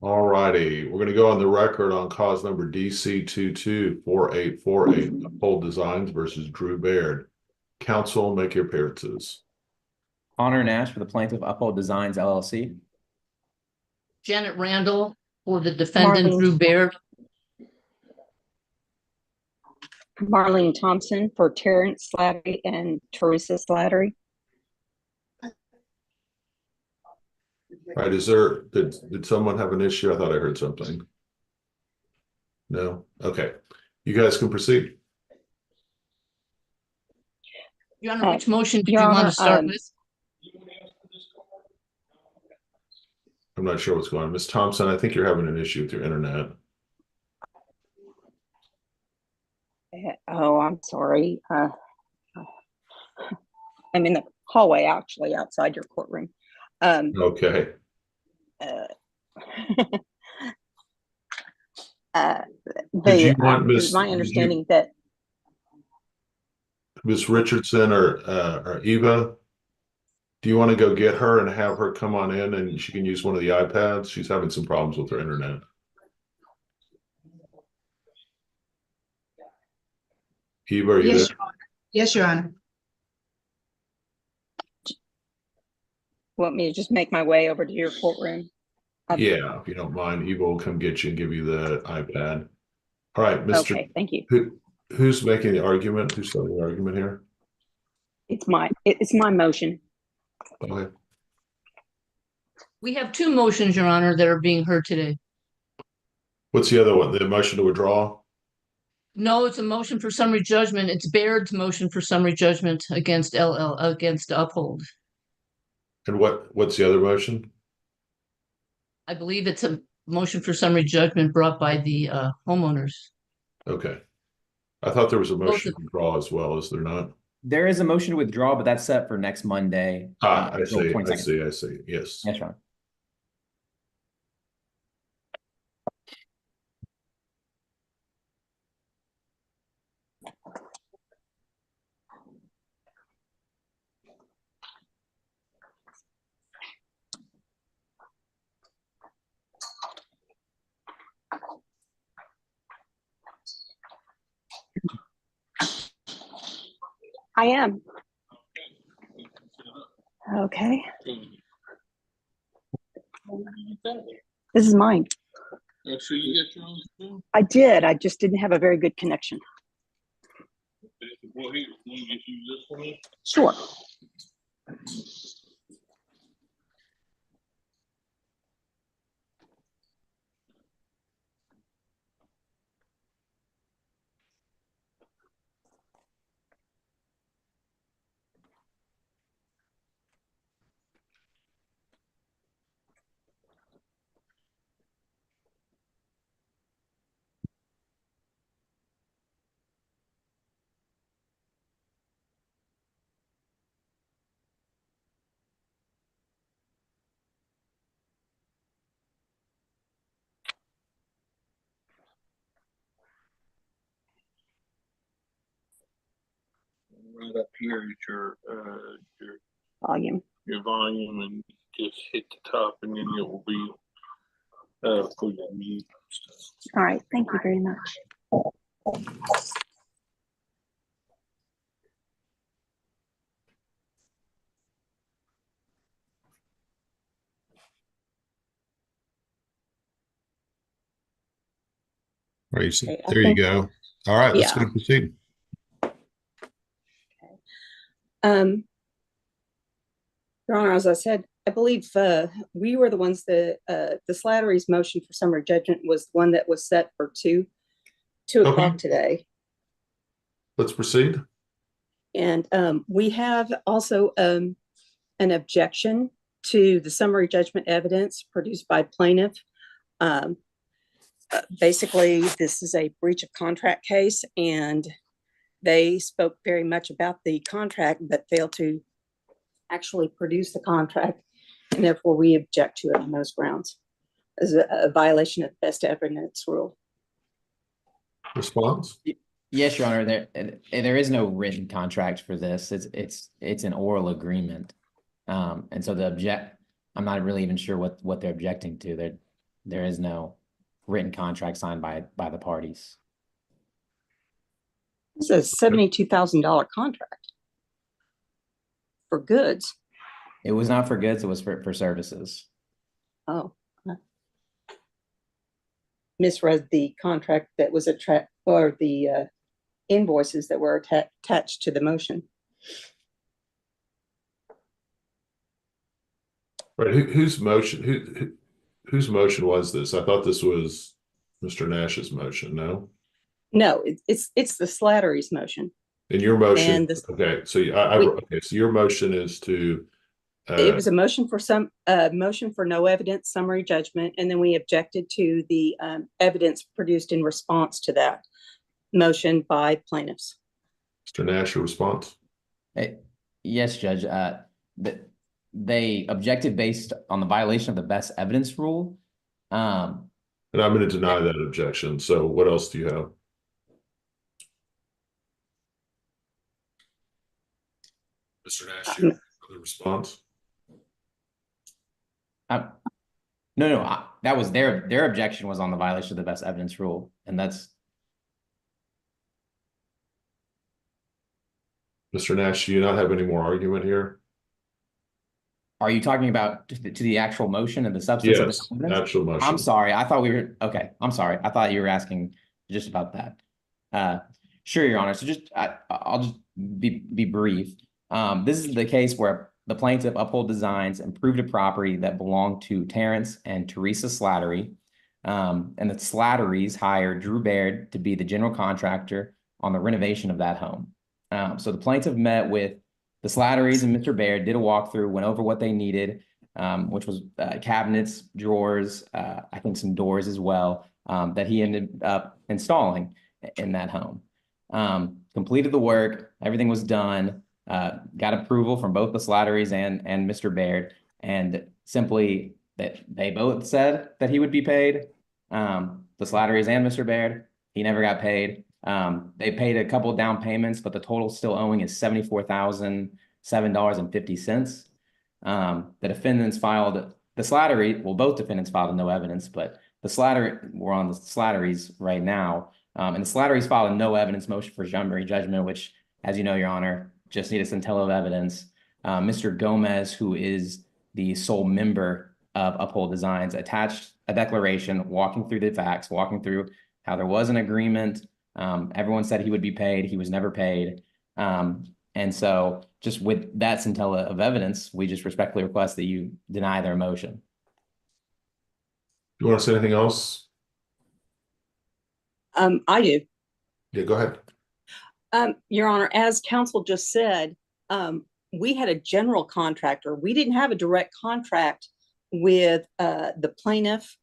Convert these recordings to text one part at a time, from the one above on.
All righty, we're going to go on the record on cause number DC 224848, Uphold Designs versus Drew Baird. Counsel, make your appearances. Connor Nash for the plaintiff, Uphold Designs LLC. Janet Randall for the defendant, Marlene. Drew Baird. Marlene Thompson for Terrence Slattery and Teresa Slattery. All right, did someone have an issue? I thought I heard something. No? Okay. You guys can proceed. Your Honor, which motion do Your you want Honor, to start with? I'm not sure what's going on. Ms. Thompson, I think you're having an issue with your internet. Oh, I'm sorry. I'm in the hallway, actually, outside your courtroom. Okay. My understanding that Ms. Richardson or Eva, do you want to go get her and have her come on in and she can use one of the iPads? She's having some problems with her internet. Eva, are you Yes, there? Your Honor. Yes, Your Honor. want me to just make my way over to your courtroom? Yeah, if you don't mind, Eva will come get you and give you the iPad. All right, Mr. Okay, thank you. Who's making the argument? Who's starting the argument here? It's my motion. Okay. We have two motions, Your Honor, that are being heard today. What's the other one? The motion to withdraw? No, it's a motion for summary judgment. It's Baird's motion for summary judgment against Uphold. And what's the other motion? I believe it's a motion for summary judgment brought by the homeowners. Okay. I thought there was a Both motion to withdraw as well, is there not? There is a motion to withdraw, but that's set for next Monday. I April see, 22nd. I see. Yes. Yes, Ron. I am. Okay. This is mine. So you got your own spoon? I did. I just didn't have a very good connection. Well, here, can you just use this one? Sure. Right up here at your Volume. volume, and just hit the top, and then it will be for your mute. All right. Thank you very much. Right, Okay, there you go. All right, let's go proceed. Your Honor, as I said, I believe we were the ones that the Slattery's motion for summary judgment was the one that was set for two o'clock today. Let's proceed. And we have also an objection to the summary judgment evidence produced by plaintiff. Basically, this is a breach of contract case, and they spoke very much about the contract but failed to actually produce the contract, and therefore we object to it on those grounds as a violation of the best evidence rule. Response? Yes, Your Honor. There is no written contract for this. It's an oral agreement, and so I'm not really even sure what they're objecting to. there is no written contract signed by the parties. This is a $72,000 contract for goods. It was not for goods, it was for services. Oh. Misread the contract that was or the invoices that were attached to the motion. Right, whose motion, whose motion was this? I thought this was Mr. Nash's motion, no? No, it's the Slattery's motion. In your motion, And this- okay, so okay, so your motion is to It was a motion for motion for no evidence summary judgment, and then we objected to the evidence produced in response to that motion by plaintiffs. Mr. Nash, your response? Yes, Judge, they objected based on the violation of the best evidence rule. And I'm going to deny that objection. So what else do you have? Mr. Nash, your other response? No, that was their objection was on the violation of the best evidence rule, and that's. Mr. Nash, do you not have any more argument here? Are you talking about to the actual motion and the substance of Yes, the evidence? actual motion. I'm sorry. I thought we were okay. I'm sorry. I thought you were asking just about that. Sure, Your Honor. So I'll just be brief. This is the case where the plaintiff Uphold Designs improved a property that belonged to Terrence and Teresa Slattery. And the Slatterys hired Drew Baird to be the general contractor on the renovation of that home. So the plaintiff met with the Slatterys and Mr. Baird, did a walkthrough, went over what they needed, which was cabinets, drawers, I think some doors as well, that he ended up installing in that home. Completed the work, everything was done, got approval from both the Slatterys and Mr. Baird, and simply that they both said that he would be paid. The Slatterys and Mr. Baird, he never got paid. They paid a couple down payments, but the total still owing is $74,007.50. The defendants filed, the Slattery, well, both defendants filed no evidence, but the Slattery, we're on the Slatterys right now. And the Slattery's filed a no evidence motion for summary judgment, which, as you know, Your Honor, just need a scintilla of evidence. Mr. Gomez, who is the sole member of Uphold Designs, attached a declaration walking through the facts, walking through how there was an agreement. Everyone said he would be paid. He was never paid. And so just with that scintilla of evidence, we just respectfully request that you deny their motion. You want to say anything else? I do. Yeah, go ahead. Your Honor, as counsel just said, we had a general contractor. We didn't have a direct contract with the plaintiff.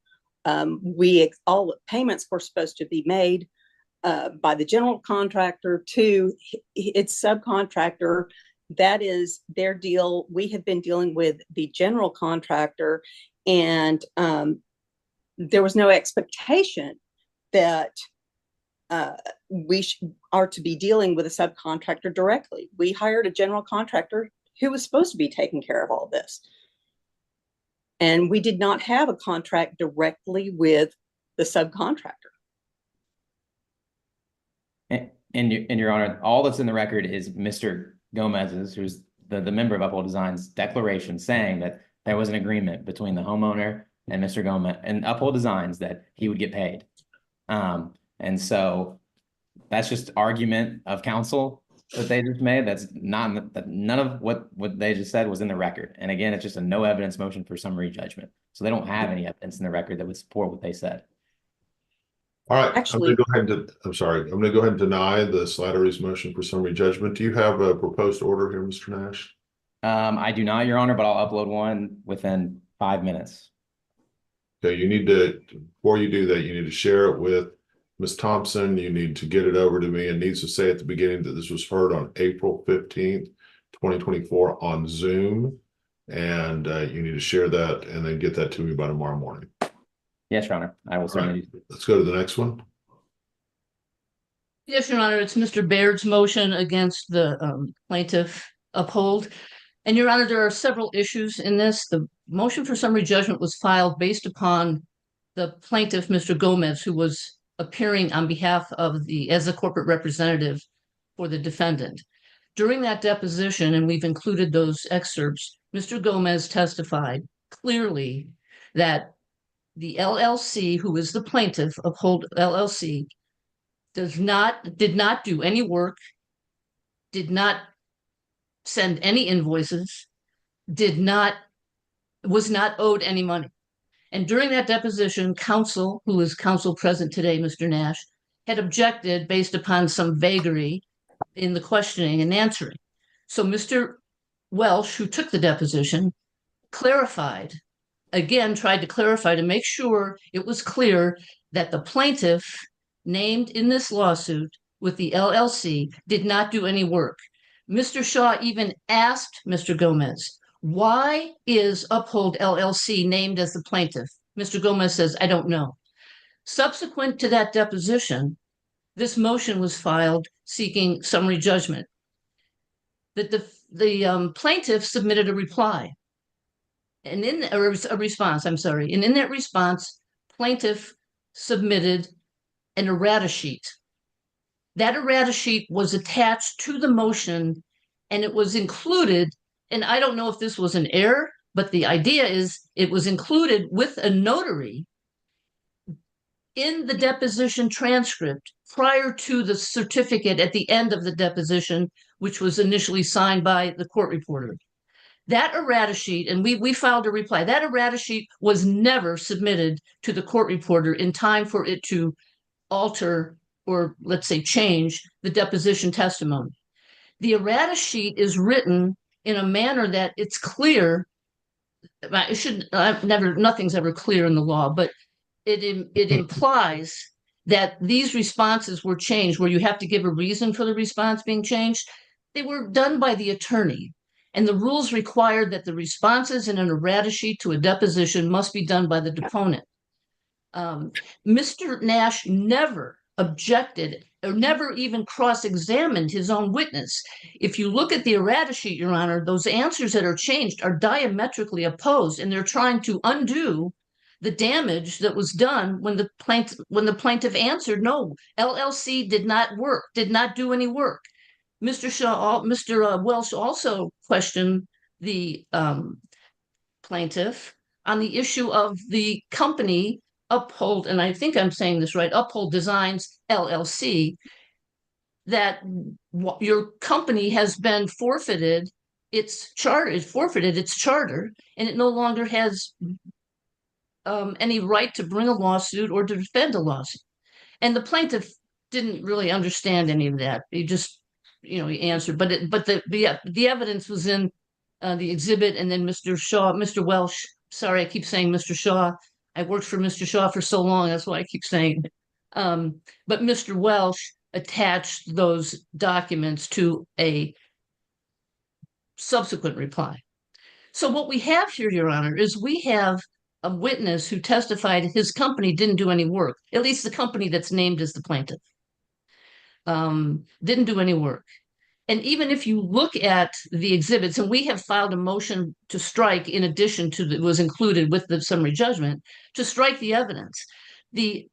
All payments were supposed to be made by the general contractor to its subcontractor. That is their deal. We have been dealing with the general contractor, and there was no expectation that we are to be dealing with a subcontractor directly. We hired a general contractor who was supposed to be taking care of all this. And we did not have a contract directly with the subcontractor. And Your Honor, all that's in the record is Mr. Gomez's, who's the member of Uphold Designs, declaration saying that there was an agreement between the homeowner and Mr. Gomez and Uphold Designs that he would get paid. And so that's just argument of counsel that they just made. That's not that none of what they just said was in the record. And again, it's just a no evidence motion for summary judgment. So they don't have any evidence in the record that would support what they said. All right, Actually, I'm going to go ahead and deny the Slattery's motion for summary judgment. Do you have a proposed order here, Mr. Nash? I do not, Your Honor, but I'll upload one within 5 minutes. Okay, you need to, before you do that, you need to share it with Ms. Thompson. You need to get it over to me. It needs to say at the beginning that this was heard on April 15th, 2024 on Zoom. And you need to share that and then get that to me by tomorrow morning. Yes, Your Honor, I will certainly do. Let's go to the next one. Yes, Your Honor, it's Mr. Baird's motion against the plaintiff Uphold. And Your Honor, there are several issues in this. The motion for summary judgment was filed based upon the plaintiff, Mr. Gomez, who was appearing on behalf of as a corporate representative for the defendant. During that deposition, and we've included those excerpts, Mr. Gomez testified clearly that the LLC, who is the plaintiff, Uphold LLC, did not do any work, did not send any invoices, was not owed any money. And during that deposition, counsel, who is counsel present today, Mr. Nash, had objected based upon some vagary in the questioning and answering. So Mr. Welsh, who took the deposition, clarified, again, tried to clarify to make sure it was clear that the plaintiff named in this lawsuit with the LLC did not do any work. Mr. Shaw even asked Mr. Gomez, why is Uphold LLC named as the plaintiff? Mr. Gomez says, I don't know. Subsequent to that deposition, this motion was filed seeking summary judgment. That the plaintiff submitted a reply. And a response, I'm sorry. And in that response, plaintiff submitted an errata sheet. That errata sheet was attached to the motion and it was included, and I don't know if this was an error, but the idea is it was included with a notary in the deposition transcript prior to the certificate at the end of the deposition, which was initially signed by the court reporter. That errata sheet, and we filed a reply, that errata sheet was never submitted to the court reporter in time for it to alter or, let's say, change the deposition testimony. The errata sheet is written in a manner that it's clear. Nothing's ever clear in the law, but it implies that these responses were changed, where you have to give a reason for the response being changed. They were done by the attorney. And the rules require that the responses in an errata sheet to a deposition must be done by the deponent. Mr. Nash never objected or never even cross-examined his own witness. If you look at the errata sheet, Your Honor, those answers that are changed are diametrically opposed, and they're trying to undo the damage that was done when the plaintiff answered, no, LLC did not work, did not do any work. Mr. Welsh also questioned the plaintiff on the issue of the company Uphold, and I think I'm saying this right, Uphold Designs LLC, that your company has been forfeited its charter, and it no longer has any right to bring a lawsuit or to defend a lawsuit. And the plaintiff didn't really understand any of that. He just, he answered, but the evidence was in the exhibit, and then Mr. Welsh, sorry, I keep saying Mr. Shaw. I worked for Mr. Shaw for so long, that's why I keep saying it. But Mr. Welsh attached those documents to a subsequent reply. So what we have here, Your Honor, is we have a witness who testified his company didn't do any work, at least the company that's named as the plaintiff. Didn't do any work. And even if you look at the exhibits, and we have filed a motion to strike in addition to that was included with the summary judgment, to strike the evidence. The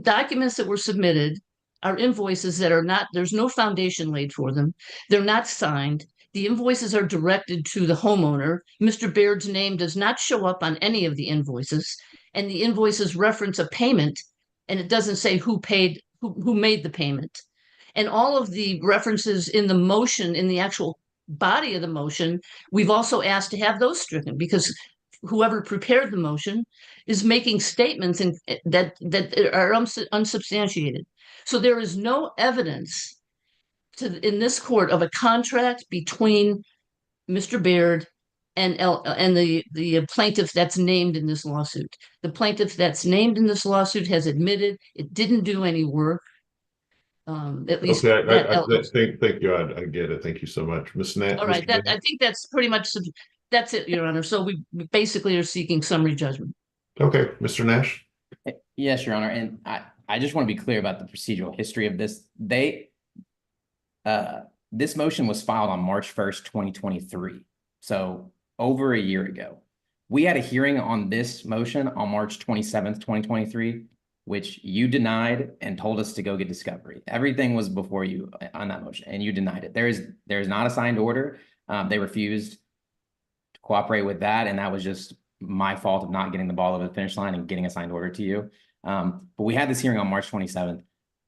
documents that were submitted are invoices that are not, there's no foundation laid for them. They're not signed. The invoices are directed to the homeowner. Mr. Baird's name does not show up on any of the invoices, and the invoices reference a payment, and it doesn't say who paid, who made the payment. And all of the references in the motion, in the actual body of the motion, we've also asked to have those stricken, because whoever prepared the motion is making statements that are unsubstantiated. So there is no evidence in this court of a contract between Mr. Baird and the plaintiff that's named in this lawsuit. The plaintiff that's named in this lawsuit has admitted it didn't do any work. At least okay, thank you. I get it. Thank you so much, Ms. Nat. All right, I think that's pretty much that's it, Your Honor. So we basically are seeking summary judgment. Okay, Mr. Nash. Yes, Your Honor, and I just want to be clear about the procedural history of this. This motion was filed on March 1st, 2023, so over a year ago. we had a hearing on this motion on March 27th, 2023, which you denied and told us to go get discovery. Everything was before you on that motion, and you denied it. There is not a signed order. They refused to cooperate with that, and that was just my fault of not getting the ball over the finish line and getting a signed order to you. But we had this hearing on March 27th,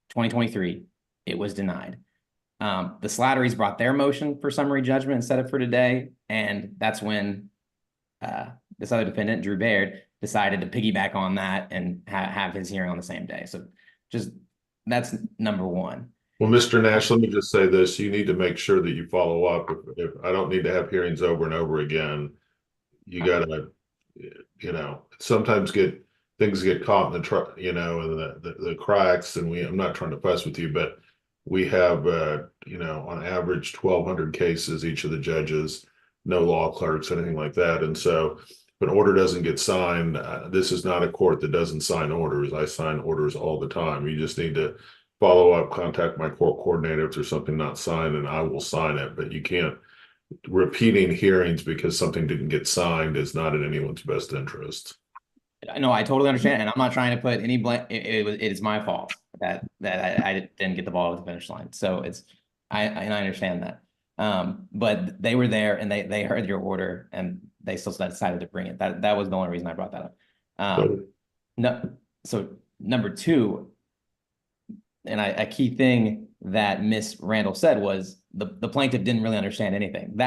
2023. It was denied. The Slatterys brought their motion for summary judgment instead of for today, and that's when this other defendant, Drew Baird, decided to piggyback on that and have his hearing on the same day. So just that's number one. Well, Mr. Nash, let me just say this. You need to make sure that you follow up. If I don't need to have hearings over and over again, you gotta, sometimes things get caught in the and the cracks, and I'm not trying to fuss with you, but we have, on average 1,200 cases, each of the judges, no law clerks, anything like that. And so if an order doesn't get signed, this is not a court that doesn't sign orders. I sign orders all the time. You just need to follow up, contact my court coordinator if there's something not signed, and I will sign it. But you can't, repeating hearings because something didn't get signed is not in anyone's best interest. No, I totally understand, and I'm not trying to put any blame. It is my fault that I didn't get the ball over the finish line. So I understand that. But they were there and they heard your order and they still decided to bring it. That was the only reason I brought that up. So number two, and a key thing that Miss Randall said was the plaintiff didn't really understand anything.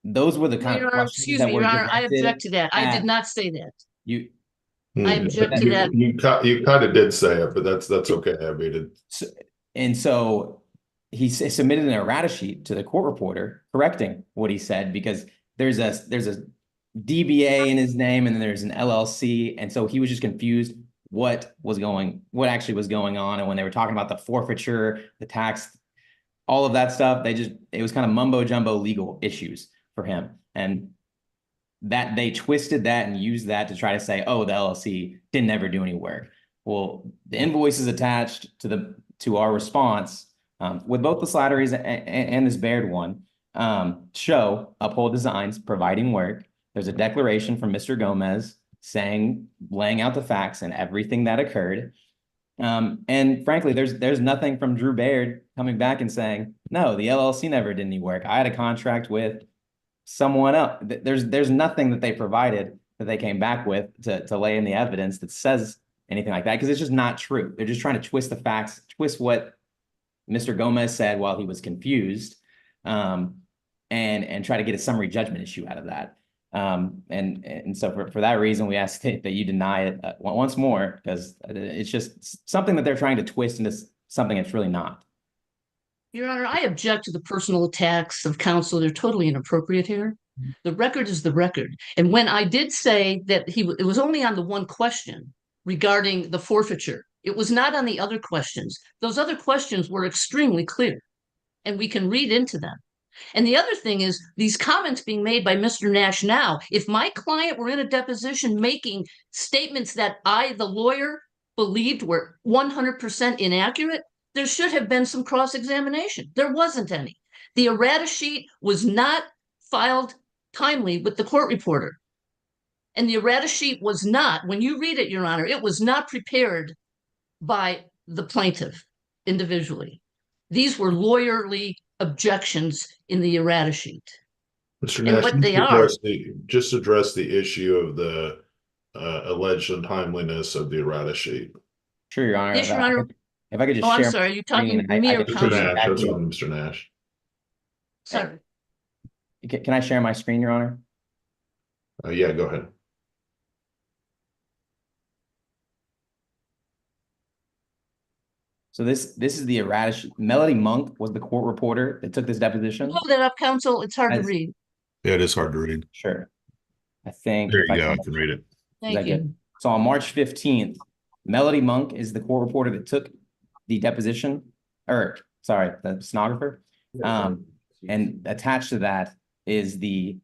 Those were the kind of questions excuse that me, were Your Honor, I directed object to that. I at did not say that. you. I object to that. You kind of did say it, but that's okay. I mean, So he submitted an errata sheet to the court reporter correcting what he said, because there's a DBA in his name and then there's an LLC, and so he was just confused what actually was going on. And when they were talking about the forfeiture, the tax, all of that stuff, it was kind of mumbo jumbo legal issues for him, and that they twisted that and used that to try to say, oh, the LLC didn't ever do any work. Well, the invoices attached to our response with both the Slatterys and this Baird one show Uphold Designs providing work. There's a declaration from Mr. Gomez laying out the facts and everything that occurred. And frankly, there's nothing from Drew Baird coming back and saying, no, the LLC never did any work. I had a contract with someone else. There's nothing that they provided that they came back with to lay in the evidence that says anything like that, because it's just not true. They're just trying to twist the facts, twist what Mr. Gomez said while he was confused, and try to get a summary judgment issue out of that. And so for that reason, we ask that you deny it once more, because it's just something that they're trying to twist into something it's really not. Your Honor, I object to the personal attacks of counsel. They're totally inappropriate here. The record is the record. And when I did say that it was only on the one question regarding the forfeiture, it was not on the other questions. Those other questions were extremely clear, and we can read into them. And the other thing is these comments being made by Mr. Nash now, if my client were in a deposition making statements that I, the lawyer, believed were 100% inaccurate, there should have been some cross-examination. There wasn't any. The errata sheet was not filed timely with the court reporter. And the errata sheet was not, when you read it, Your Honor, it was not prepared by the plaintiff individually. These were lawyerly objections in the errata sheet. Mr. And Nash, what they are, just address the issue of the alleged untimeliness of the errata sheet. Sure, Your Honor. Yes, Your Honor. If I could just Oh, share. I'm sorry, are you talking I me or could Mr. counsel? Nash, that's on Mr. Nash. Sorry. Can I share my screen, Your Honor? Yeah, go ahead. So this is the errata sheet. Melody Monk was the court reporter that took this deposition. Blow that up, counsel. It's hard to read. Yeah, it is hard to read. Sure. I think. There you go. I can read it. Thank you. So on March 15th, Melody Monk is the court reporter that took the deposition, the stenographer. And attached to that is the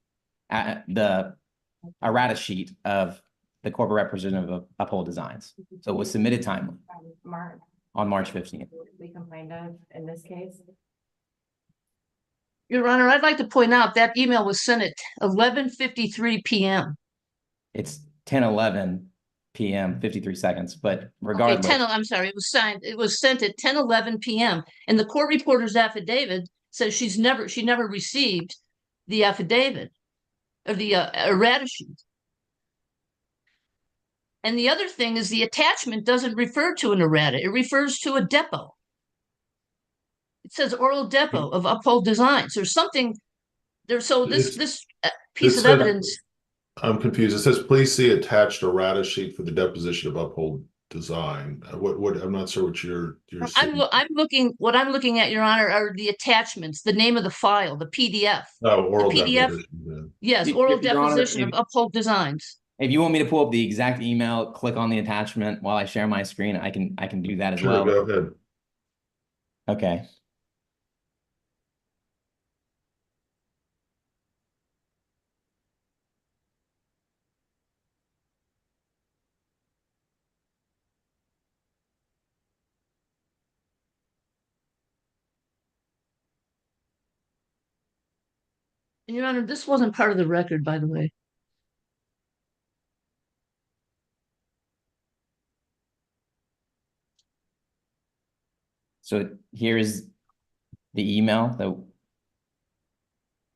errata sheet of the corporate representative of Uphold Designs. So it was submitted timely on March 15th. We complained of in this case. Your Honor, I'd like to point out that email was sent at 11:53 p.m. It's 10:11 PM, 53 seconds, but Okay, regardless. I'm sorry, it was sent at 10:11 PM. And the court reporter's affidavit says she never received the affidavit or the errata sheet. And the other thing is the attachment doesn't refer to an errata, it refers to a depo. It says oral depo of Uphold Designs. There's something there. So this piece it of says- evidence, I'm confused. It says, please see attached errata sheet for the deposition of Uphold Design. What, I'm not sure what you're seeing. what I'm looking at, Your Honor, are the attachments, the name of the file, the PDF. Oh, oral The PDF? deposition, Yes, Your oral Honor, deposition of Uphold Designs. If you want me to pull up the exact email, click on the attachment while I share my screen, I can do that as Sure, well. go ahead. Okay. And Your Honor, this wasn't part of the record, by the way. So here's the email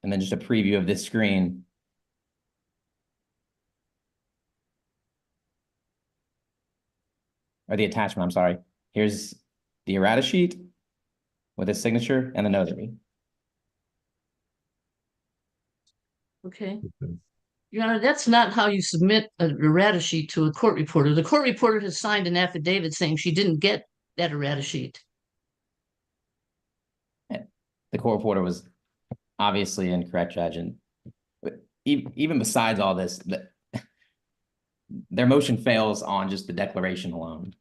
and then just a preview of this screen. Or the attachment, I'm sorry. Here's the errata sheet with his signature and the notary. Okay. Your Honor, that's not how you submit an errata sheet to a court reporter. The court reporter has signed an affidavit saying she didn't get that errata sheet. The court reporter was obviously incorrect, Judge. And even besides all this, their motion fails on just the declaration alone.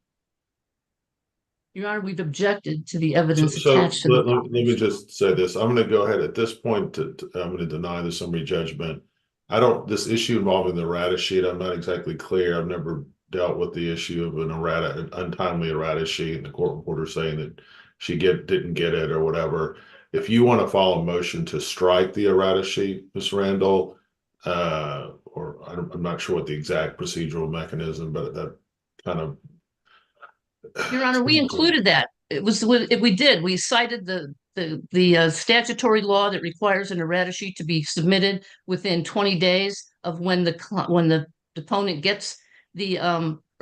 Your Honor, we've objected to the evidence So attached to the let me just say this. I'm going to go ahead at this point I'm going to deny the summary judgment. This issue involving the errata sheet, I'm not exactly clear. I've never dealt with the issue of an untimely errata sheet and the court reporter saying that she didn't get it or whatever. If you want to file a motion to strike the errata sheet, Ms. Randall, or I'm not sure what the exact procedural mechanism, but that kind of. Your Honor, we included that. We cited the statutory law that requires an errata sheet to be submitted within 20 days of when the deponent gets the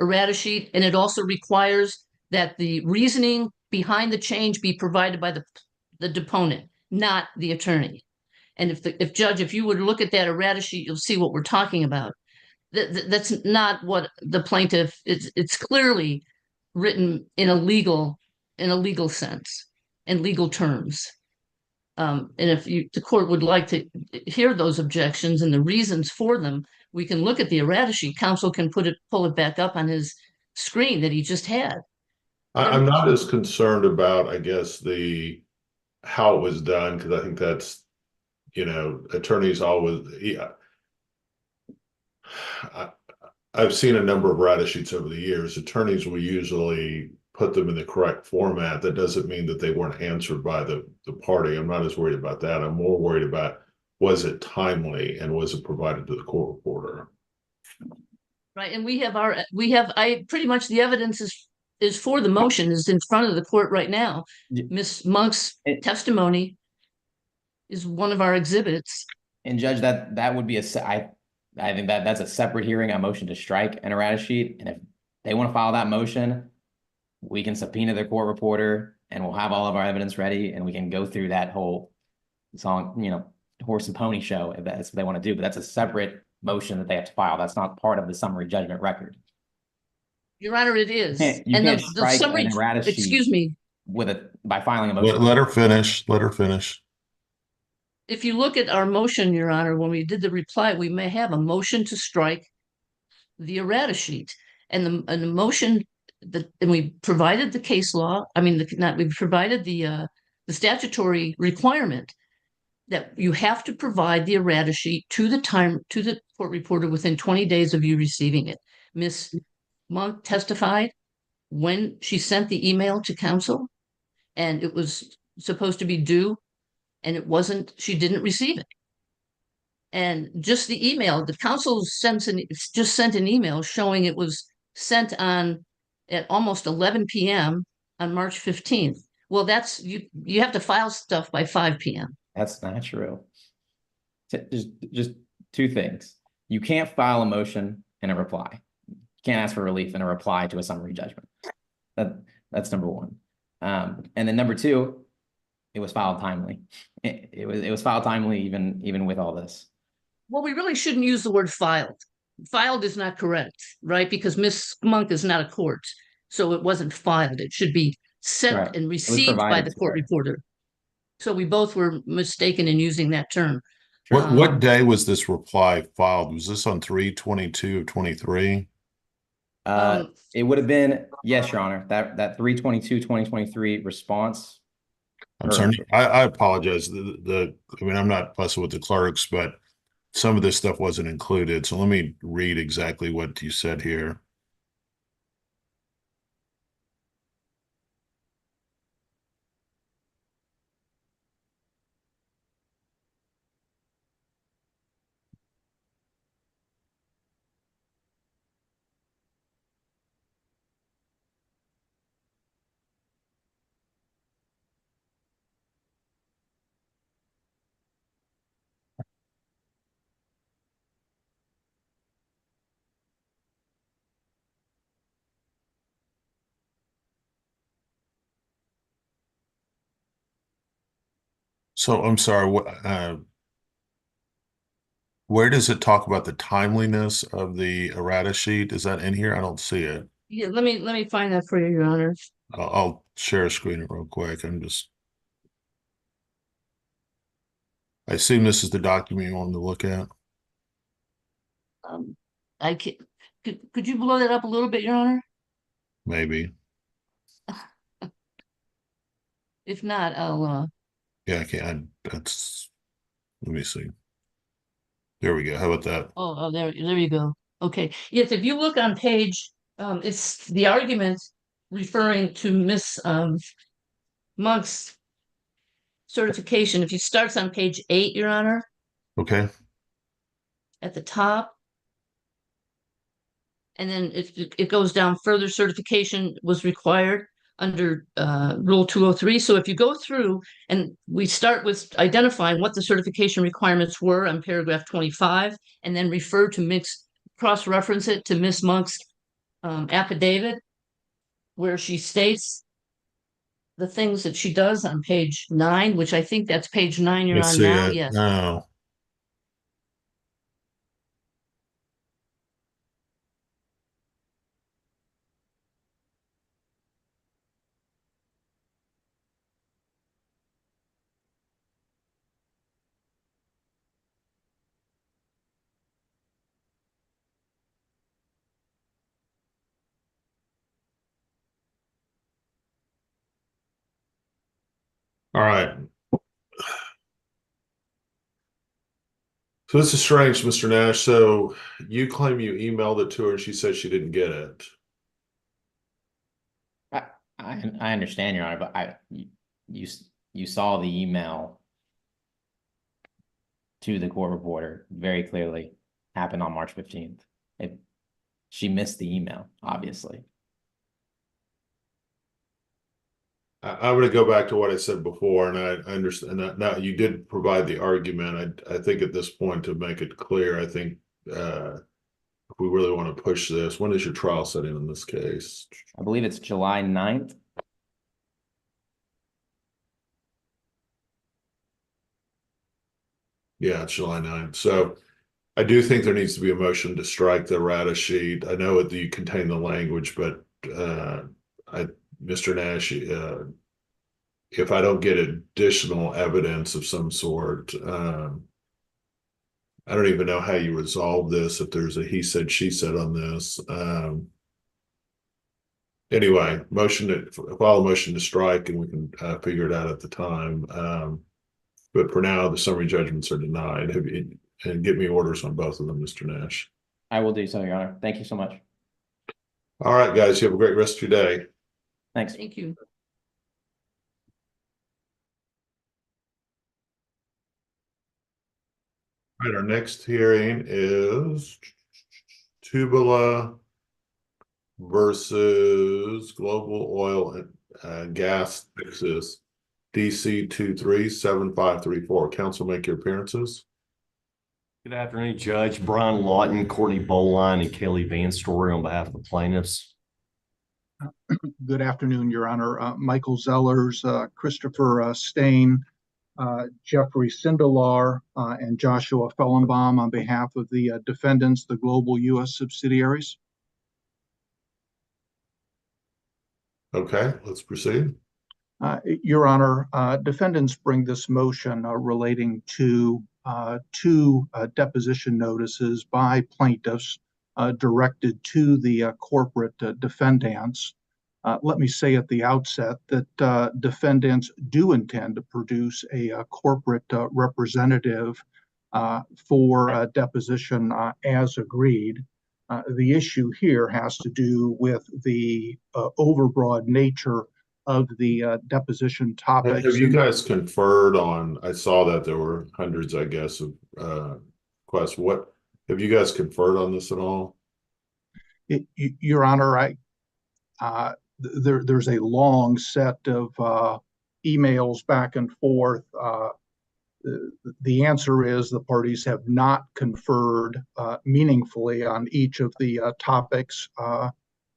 errata sheet, and it also requires that the reasoning behind the change be provided by the deponent, not the attorney. And if you would look at that errata sheet, you'll see what we're talking about. That's not what the plaintiff. It's clearly written in a legal sense, in legal terms. And if the court would like to hear those objections and the reasons for them, we can look at the errata sheet. Counsel can pull it back up on his screen that he just had. I'm not as concerned about, I guess, how it was done, because I think that's, attorneys always. I've seen a number of errata sheets over the years. Attorneys will usually put them in the correct format. That doesn't mean that they weren't answered by the party. I'm not as worried about that. I'm more worried about, was it timely and was it provided to the court reporter? Right, and pretty much the evidence is for the motion, is in front of the court right now. Ms. Monk's testimony is one of our exhibits. And Judge, that would be I think that's a separate hearing, a motion to strike an errata sheet. And if they want to file that motion, we can subpoena their court reporter and we'll have all of our evidence ready and we can go through that whole song, horse and pony show if that's what they want to do. But that's a separate motion that they have to file. That's not part of the summary judgment record. Your Honor, it is. You can't strike an errata sheet. Excuse me. By filing a motion. Let her finish. Let her finish. If you look at our motion, Your Honor, when we did the reply, we may have a motion to strike the errata sheet, and the motion and we provided the case law. I mean, we provided the statutory requirement that you have to provide the errata sheet to the court reporter within 20 days of you receiving it. Ms. Monk testified when she sent the email to counsel, and it was supposed to be due. And it wasn't, she didn't receive it. And just the email, the council just sent an email showing it was sent on at almost 11 p.m. on March 15th. Well, that's, you have to file stuff by 5 p.m. That's not true. Just two things. You can't file a motion and a reply. You can't ask for relief in a reply to a summary judgment. That's number one. And then number two, it was filed timely. It was filed timely even with all this. Well, we really shouldn't use the word filed. Filed is not correct, right? Because Miss Monk is not a court, so it wasn't filed. It should be sent Correct. and received by provided the to court her. reporter. So we both were mistaken in using that term. What day was this reply filed? Was this on 3/22/23? It would have been, yes, Your Honor, that 3/22/2023 response. I'm sorry. I apologize. I mean, I'm not fussing with the clerks, but some of this stuff wasn't included. So let me read exactly what you said here. So I'm sorry, where does it talk about the timeliness of the errata sheet? Is that in here? I don't see it. Yeah, let me find that for you, Your Honor. I'll share a screen real quick. I assume this is the document you want to look at. I can, could you blow that up a little bit, Your Honor? Maybe. If not, I'll Yeah, I can't. Let me see. There we go. How about that? oh, there you go. Okay. Yes, if you look on page, it's the argument referring to Miss Monk's certification. If you starts on page 8, Your Honor, Okay. at the top. And then it goes down further. Certification was required under Rule 203. So if you go through and we start with identifying what the certification requirements were on paragraph 25, and then refer to cross-reference it to Miss Monk's affidavit, where she states the things that she does on page 9, which I think that's page 9 you're Let's on see now. it. Yes. No. All right. So this is strange, Mr. Nash. So you claim you emailed it to her and she said she didn't get it. I understand, Your Honor, but you saw the email to the court reporter very clearly happened on March 15th. She missed the email, obviously. I'm going to go back to what I said before, and I understand that now you did provide the argument. I think at this point, to make it clear, I think if we really want to push this, when is your trial setting in this case? I believe it's July 9th. Yeah, it's July 9th. So I do think there needs to be a motion to strike the errata sheet. I know that you contain the language, but Mr. Nash, if I don't get additional evidence of some sort, I don't even know how you resolve this, if there's a he said, she said on this. Anyway, file a motion to strike, and we can figure it out at the time. But for now, the summary judgments are denied. And get me orders on both of them, Mr. Nash. I will do so, Your Honor. Thank you so much. All right, guys, you have a great rest of your day. Thanks. Thank you. right, our next hearing is Tubula versus Global Oil and Gas Fixes, DC 237534. Council, make your appearances. Good afternoon, Judge. Brian Lawton, Courtney Bowline, and Kelly Van Story on behalf of the plaintiffs. Good afternoon, Your Honor. Michael Zellers, Christopher Stain, Jeffrey Sindelar, and Joshua Fellenbaum on behalf of the defendants, the global U.S. subsidiaries. Okay, let's proceed. Your Honor, defendants bring this motion relating to two deposition notices by plaintiffs directed to the corporate defendants. Let me say at the outset that defendants do intend to produce a corporate representative for deposition as agreed. The issue here has to do with the overbroad nature of the deposition topics. Have you guys conferred on, I saw that there were hundreds, I guess, of requests. What, have you guys conferred on this at all? Your Honor, there's a long set of emails back and forth. The answer is the parties have not conferred meaningfully on each of the topics.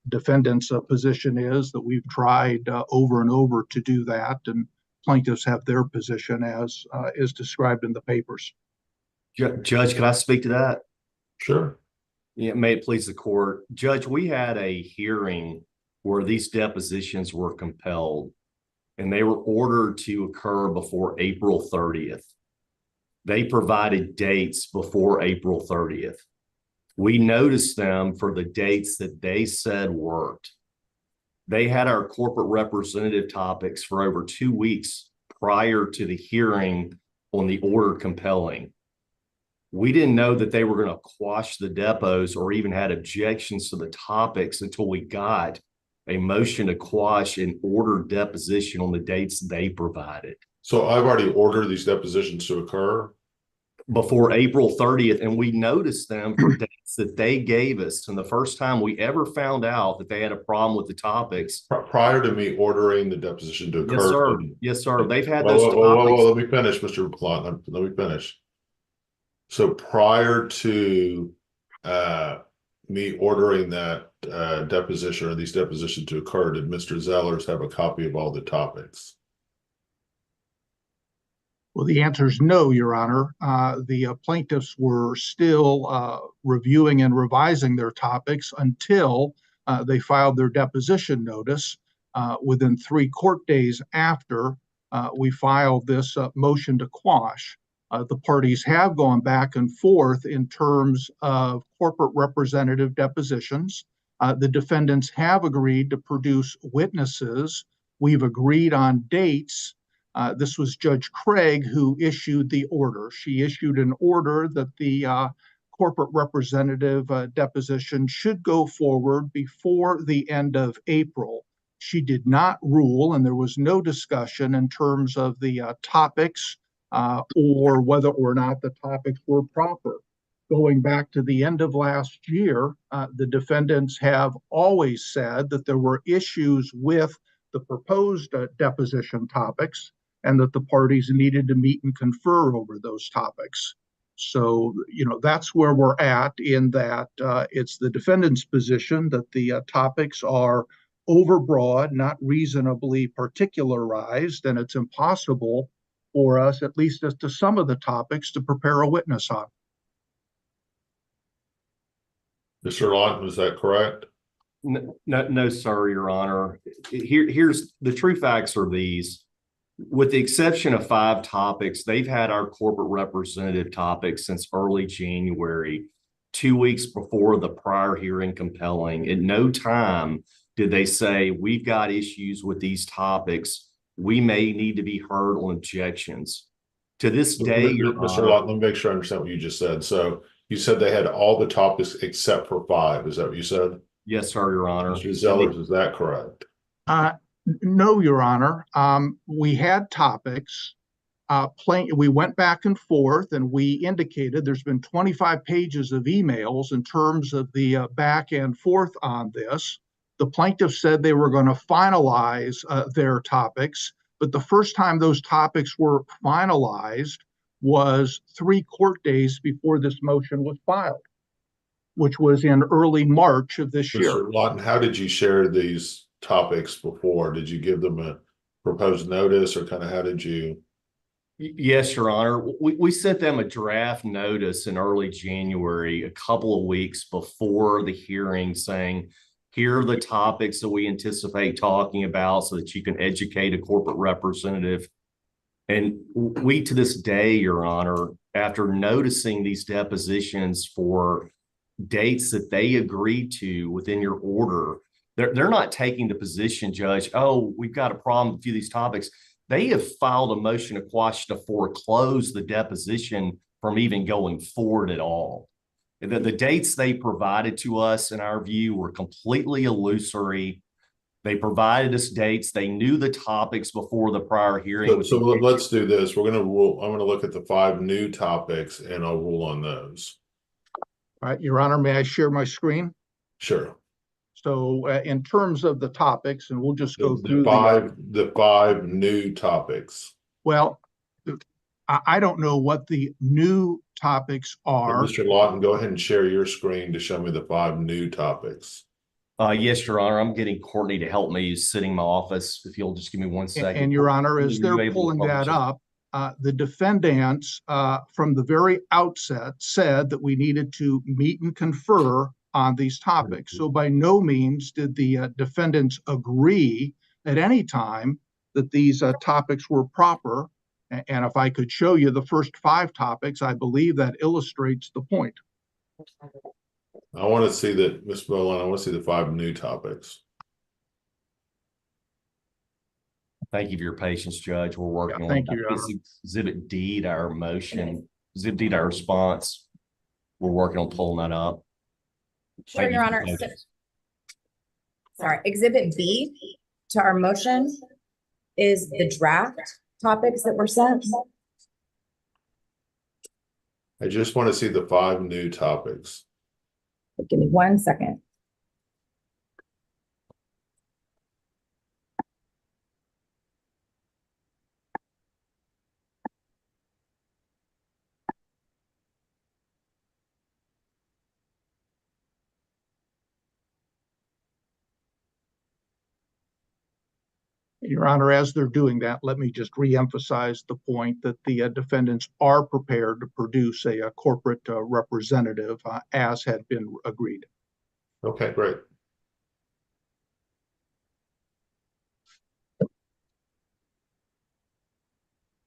Defendant's position is that we've tried over and over to do that, and plaintiffs have their position as is described in the papers. Judge, can I speak to that? Sure. Yeah, may it please the court. Judge, we had a hearing where these depositions were compelled, and they were ordered to occur before April 30th. They provided dates before April 30th. We noticed them for the dates that they said worked. They had our corporate representative topics for over 2 weeks prior to the hearing on the order compelling. We didn't know that they were going to quash the depots or even had objections to the topics until we got a motion to quash an order deposition on the dates they provided. So I've already ordered these depositions to occur before April 30th, and we noticed them for dates that they gave us. And the first time we ever found out that they had a problem with the topics. Prior to me ordering the deposition to occur. Yes, sir. Yes, sir. They've had those topics. Let me finish, Mr. Plot. Let me finish. So prior to me ordering that deposition or these depositions to occur, did Mr. Zellers have a copy of all the topics? Well, the answer is no, Your Honor. The plaintiffs were still reviewing and revising their topics until they filed their deposition notice within 3 court days after we filed this motion to quash. The parties have gone back and forth in terms of corporate representative depositions. The defendants have agreed to produce witnesses. We've agreed on dates. This was Judge Craig who issued the order. She issued an order that the corporate representative deposition should go forward before the end of April. She did not rule, and there was no discussion in terms of the topics or whether or not the topics were proper. Going back to the end of last year, the defendants have always said that there were issues with the proposed deposition topics, and that the parties needed to meet and confer over those topics. So, that's where we're at, in that it's the defendant's position that the topics are overbroad, not reasonably particularized, and it's impossible for us, at least as to some of the topics, to prepare a witness on. Mr. Lawton, is that correct? No, sir, Your Honor. Here's the true facts are these. With the exception of 5 topics, they've had our corporate representative topics since early January, 2 weeks before the prior hearing compelling. At no time did they say, we've got issues with these topics. We may need to be heard on objections. To this day, Mr. Lawton, let me make sure I understand what you just said. So you said they had all the topics except for 5. Is that what you said? Yes, sir, Your Honor. Mr. Zellers, is that correct? No, Your Honor. We had topics. We went back and forth, and we indicated there's been 25 pages of emails in terms of the back and forth on this. The plaintiff said they were going to finalize their topics, but the first time those topics were finalized was 3 court days before this motion was filed, which was in early March of this year. Mr. Lawton, how did you share these topics before? Did you give them a proposed notice, or kind of how did you? Yes, Your Honor. We sent them a draft notice in early January, a couple of weeks before the hearing, saying, here are the topics that we anticipate talking about so that you can educate a corporate representative. And we, to this day, Your Honor, after noticing these depositions for dates that they agreed to within your order, they're not taking the position, Judge, oh, we've got a problem with a few of these topics. They have filed a motion to quash to foreclose the deposition from even going forward at all. The dates they provided to us, in our view, were completely illusory. They provided us dates. They knew the topics before the prior hearing. So let's do this. We're going to rule. I'm going to look at the 5 new topics and I'll rule on those. All right, Your Honor, may I share my screen? Sure. So in terms of the topics, and we'll just go through the 5 new topics. Well, I don't know what the new topics are. Mr. Lawton, go ahead and share your screen to show me the 5 new topics. Yes, Your Honor. I'm getting Courtney to help me. He's sitting in my office. If you'll just give me 1 second. And Your Honor, as they're pulling that up, the defendants from the very outset said that we needed to meet and confer on these topics. So by no means did the defendants agree at any time that these topics were proper. And if I could show you the first 5 topics, I believe that illustrates the point. I want to see that, Ms. Boland, I want to see the 5 new topics. Thank you for your patience, Judge. We're working on thank you, Your Honor. Exhibit D to our motion, Exhibit D to our response. We're working on pulling that up. Sure, Thank you Your for Honor. your patience. Sorry, Exhibit B to our motion is the draft topics that were sent. I just want to see the 5 new topics. Give me 1 second. Your Honor, as they're doing that, let me just reemphasize the point that the defendants are prepared to produce a corporate representative as had been agreed. Okay, great.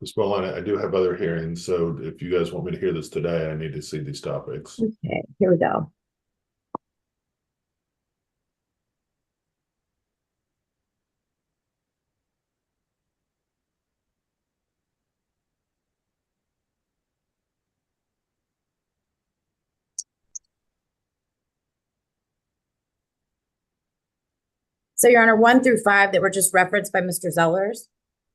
Ms. Boland, I do have other hearings, so if you guys want me to hear this today, I need to see these topics. Okay, here we go. So, Your Honor, 1 through 5 that were just referenced by Mr. Zellers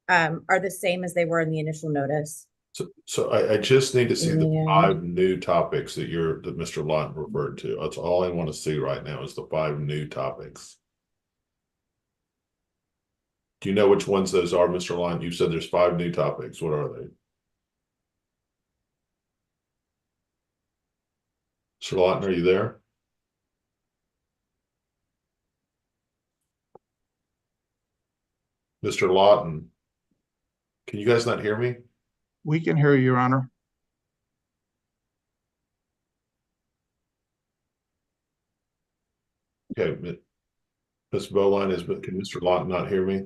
are the same as they were in the initial notice. So I just need to see the Yeah. 5 new topics that Mr. Lawton referred to. That's all I want to see right now is the 5 new topics. Do you know which ones those are, Mr. Lawton? You said there's 5 new topics. What are they? Mr. Lawton, are you there? Mr. Lawton, can you guys not hear me? We can hear you, Your Honor. Okay, Ms. Boland, can Mr. Lawton not hear me?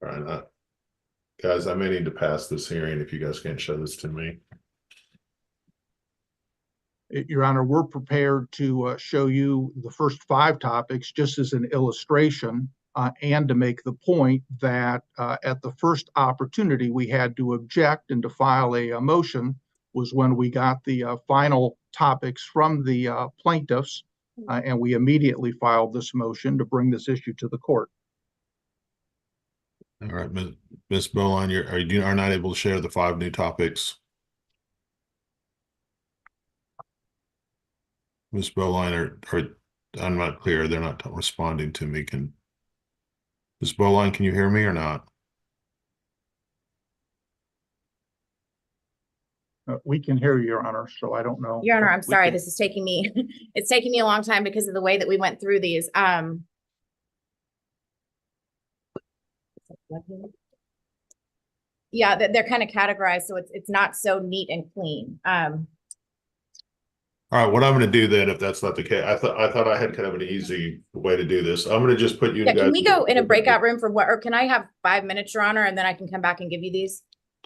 All right, guys, I may need to pass this hearing if you guys can't show this to me. Your Honor, we're prepared to show you the first 5 topics just as an illustration and to make the point that at the first opportunity we had to object and to file a motion was when we got the final topics from the plaintiffs, and we immediately filed this motion to bring this issue to the court. All right, Ms. Boline, you are not able to share the 5 new topics. Ms. Boline, I'm not clear. They're not responding to me. Ms. Boline, can you hear me or not? We can hear you, Your Honor, so I don't know. Your Honor, I'm We sorry, can- this is taking me, it's taking me a long time because of the way that we went through these. Yeah, they're kind of categorized, so it's not so neat and clean. All right, what I'm going to do then, if that's not the case, I thought I had kind of an easy way to do this. I'm going to just put you Yeah, guys. can we go in a breakout room for what, or can I have 5 minutes, Your Honor, and then I can come back and give you these?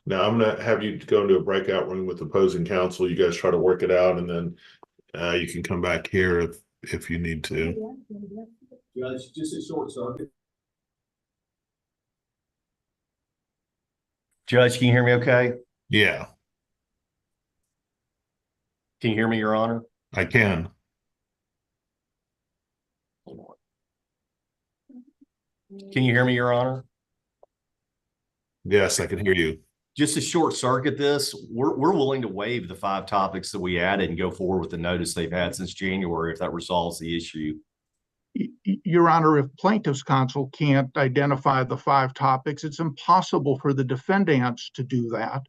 Now I'm going to have you go into a breakout room with opposing counsel. You guys try to work it out, and then you can come back here if you need to. Judge, just a short circuit. Judge, can you hear me okay? Yeah, Can you hear me, Your Honor? I can. Can you hear me, Your Honor? Yes, I can hear you. Just to short circuit this, we're willing to waive the 5 topics that we added and go forward with the notice they've had since January if that resolves the issue. Your Honor, if plaintiff's counsel can't identify the 5 topics, it's impossible for the defendants to do that.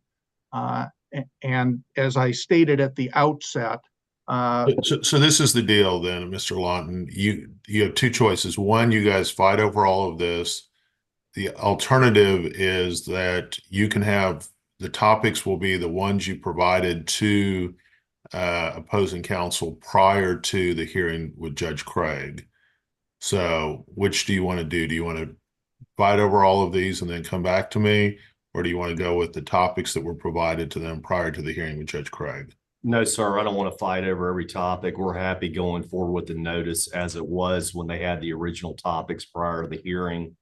And as I stated at the outset, So this is the deal then, Mr. Lawton. You have 2 choices. One, you guys fight over all of this. The alternative is that you can have the topics will be the ones you provided to opposing counsel prior to the hearing with Judge Craig. So which do you want to do? Do you want to fight over all of these and then come back to me? Or do you want to go with the topics that were provided to them prior to the hearing with Judge Craig? No, sir, I don't want to fight over every topic. We're happy going forward with the notice as it was when they had the original topics prior to the hearing.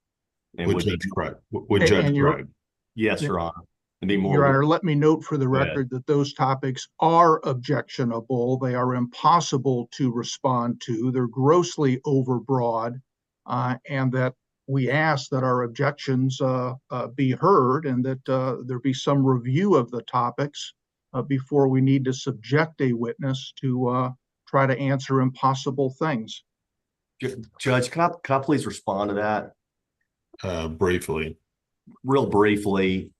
And With would Judge be, Craig. With Judge And you're- Craig. yes, Your Honor. And be Your Honor, more, let me note for the Go ahead. record that those topics are objectionable. They are impossible to respond to. They're grossly overbroad, and that we ask that our objections be heard and that there be some review of the topics before we need to subject a witness to try to answer impossible things. Judge, can I please respond to that? Briefly. Real briefly,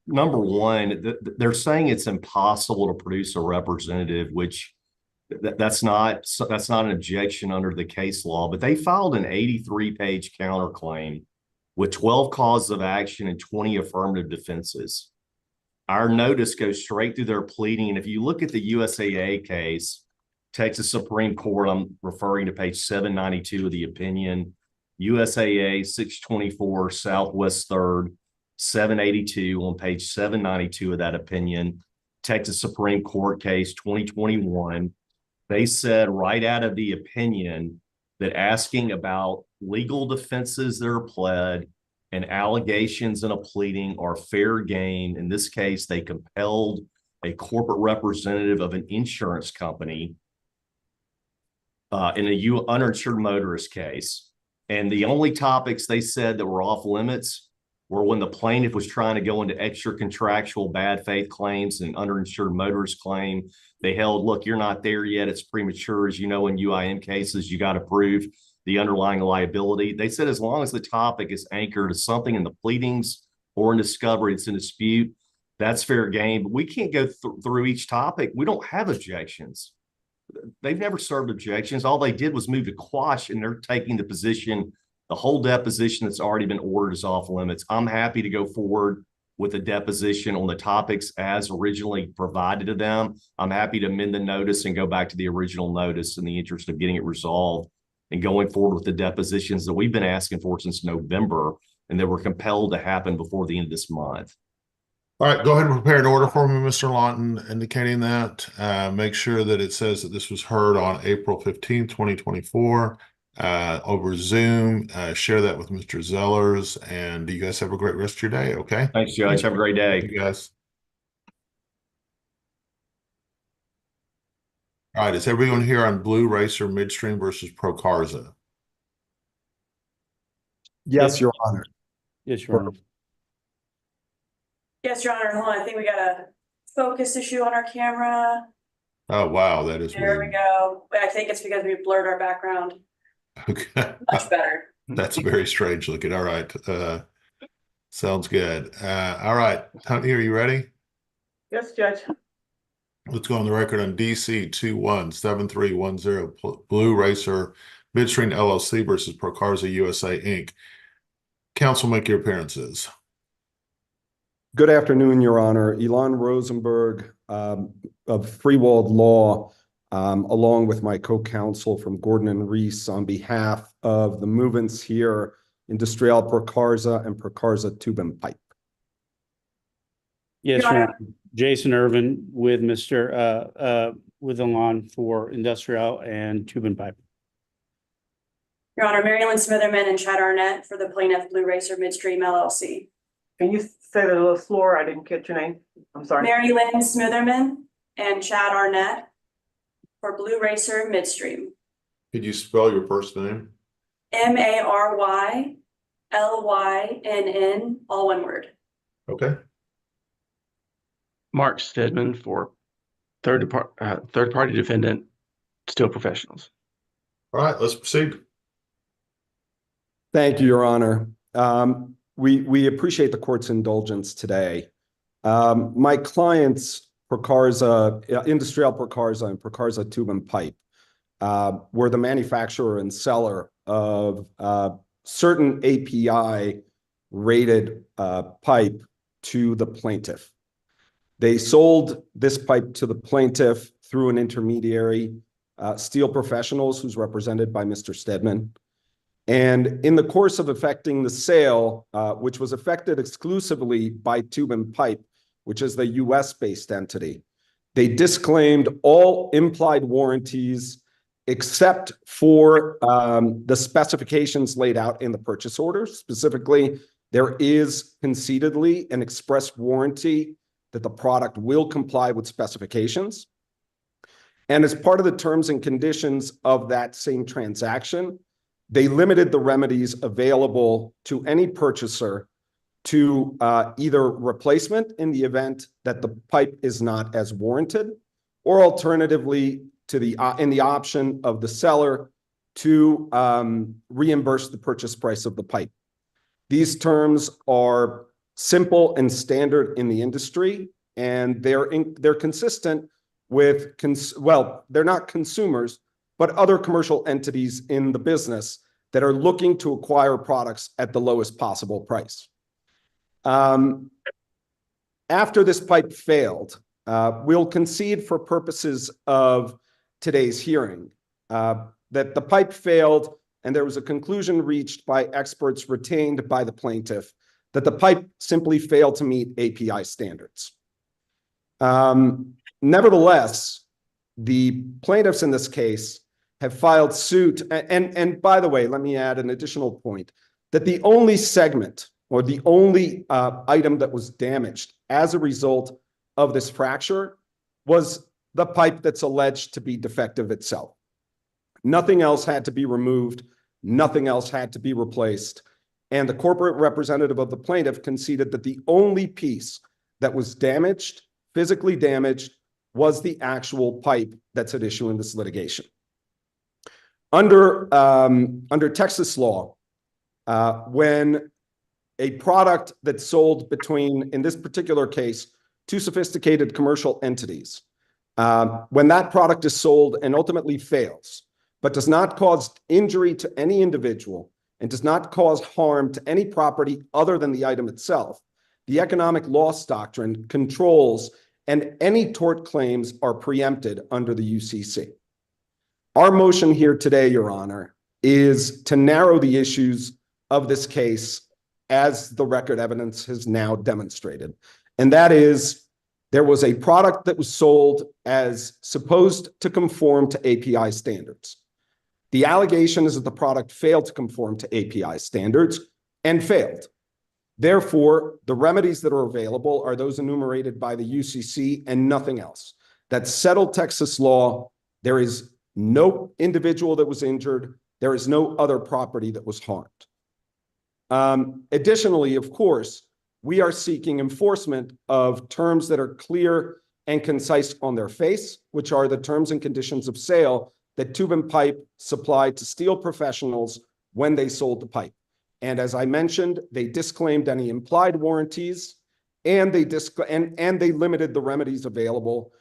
number one, they're saying it's impossible to produce a representative, which that's not an objection under the case law, but they filed an 83-page counterclaim with 12 causes of action and 20 affirmative defenses. Our notice goes straight through their pleading. And if you look at the USAA case, Texas Supreme Court, I'm referring to page 792 of the opinion, USAA 624 Southwest 3rd, 782 on page 792 of that opinion, Texas Supreme Court case 2021. They said right out of the opinion that asking about legal defenses that are pled and allegations in a pleading are fair game. In this case, they compelled a corporate representative of an insurance company in a uninsured motorist case. And the only topics they said that were off limits were when the plaintiff was trying to go into extra contractual bad faith claims and underinsured motorist claim. They held, look, you're not there yet. It's premature. As you know, in UIM cases, you got to prove the underlying liability. They said as long as the topic is anchored to something in the pleadings or in discovery, it's in dispute, that's fair game. But we can't go through each topic. We don't have objections. They've never served objections. All they did was move to quash, and they're taking the position, the whole deposition that's already been ordered is off limits. I'm happy to go forward with a deposition on the topics as originally provided to them. I'm happy to amend the notice and go back to the original notice in the interest of getting it resolved and going forward with the depositions that we've been asking for since November and that were compelled to happen before the end of this month. All right, go ahead and prepare an order for me, Mr. Lawton, indicating that. Make sure that it says that this was heard on April 15th, 2024 over Zoom. Share that with Mr. Zellers, and you guys have a great rest of your day, okay? Thanks, Judge. Have a great day. Thank you guys. All right, is everyone here on Blue Racer Midstream versus Procarza? Yes, Your Honor. Yes, Your Honor. Yes, Your Honor, hold on, I think we got a focus issue on our camera. Oh, wow, that is There we weird. go. I think it's because we blurred our background. Okay. Much better. That's very strange looking. All right. Sounds good. All right. Tony, are you ready? Yes, Judge. Let's go on the record on DC 217310 Blue Racer Midstream LLC versus Procarza USA Inc. Counsel, make your appearances. Good afternoon, Your Honor. Elon Rosenberg of Freewald Law, along with my co-counsel from Gordon and Reese on behalf of the movements here, Industrial Procarza and Procarza Tube and Pipe. Yes, Your Your Honor. Honor. Jason Irvin with with Elon for Industrial and Tube and Pipe. Your Honor, Mary Ellen Smitherman and Chad Arnett for the plaintiff Blue Racer Midstream LLC. Can you say that a little slower? I didn't catch your name. I'm sorry. Mary Lynn Smitherman and Chad Arnett for Blue Racer Midstream. Could you spell your first name? MARYLYNN, all one word. Okay. Mark Stedman for third party defendant, Steel Professionals. All right, let's proceed. Thank you, Your Honor. We appreciate the court's indulgence today. My clients, Procarza, Industrial Procarza and Procarza Tube and Pipe, were the manufacturer and seller of certain API rated pipe to the plaintiff. They sold this pipe to the plaintiff through an intermediary, Steel Professionals, who's represented by Mr. Stedman. And in the course of effecting the sale, which was effected exclusively by Tube and Pipe, which is the US-based entity, they disclaimed all implied warranties except for the specifications laid out in the purchase order. Specifically, there is concededly an express warranty that the product will comply with specifications. And as part of the terms and conditions of that same transaction, they limited the remedies available to any purchaser to either replacement in the event that the pipe is not as warranted, or alternatively to in the option of the seller to reimburse the purchase price of the pipe. These terms are simple and standard in the industry, and they're consistent with, they're not consumers, but other commercial entities in the business that are looking to acquire products at the lowest possible price. After this pipe failed, we'll concede for purposes of today's hearing that the pipe failed and there was a conclusion reached by experts retained by the plaintiff that the pipe simply failed to meet API standards. Nevertheless, the plaintiffs in this case have filed suit. And by the way, let me add an additional point, that the only segment or the only item that was damaged as a result of this fracture was the pipe that's alleged to be defective itself. Nothing else had to be removed. Nothing else had to be replaced. And the corporate representative of the plaintiff conceded that the only piece that was damaged, physically damaged, was the actual pipe that's at issue in this litigation. Under Texas law, when a product that's sold between, in this particular case, two sophisticated commercial entities, when that product is sold and ultimately fails, but does not cause injury to any individual and does not cause harm to any property other than the item itself, the economic loss doctrine controls and any tort claims are preempted under the UCC. Our motion here today, Your Honor, is to narrow the issues of this case as the record evidence has now demonstrated. And that is, there was a product that was sold as supposed to conform to API standards. The allegation is that the product failed to conform to API standards and failed. Therefore, the remedies that are available are those enumerated by the UCC and nothing else. That's settled Texas law There is no individual that was injured. There is no other property that was harmed. Additionally, of course, we are seeking enforcement of terms that are clear and concise on their face, which are the terms and conditions of sale that Tube and Pipe supplied to steel professionals when they sold the pipe. And as I mentioned, they disclaimed any implied warranties, and they limited the remedies available,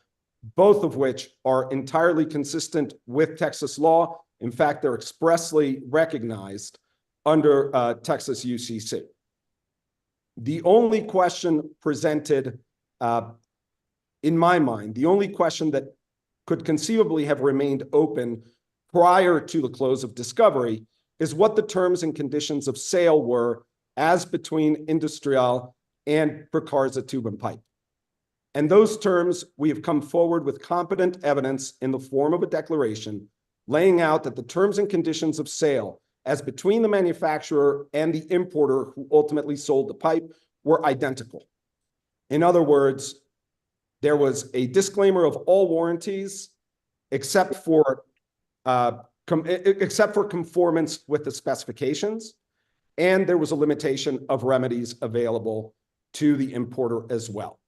both of which are entirely consistent with Texas law. In fact, they're expressly recognized under Texas UCC. The only question presented, in my mind, the only question that could conceivably have remained open prior to the close of discovery is what the terms and conditions of sale were as between Industrial and Procarza Tube and Pipe. And those terms, we have come forward with competent evidence in the form of a declaration laying out that the terms and conditions of sale as between the manufacturer and the importer who ultimately sold the pipe were identical. In other words, there was a disclaimer of all warranties except for conformance with the specifications, and there was a limitation of remedies available to the importer as well.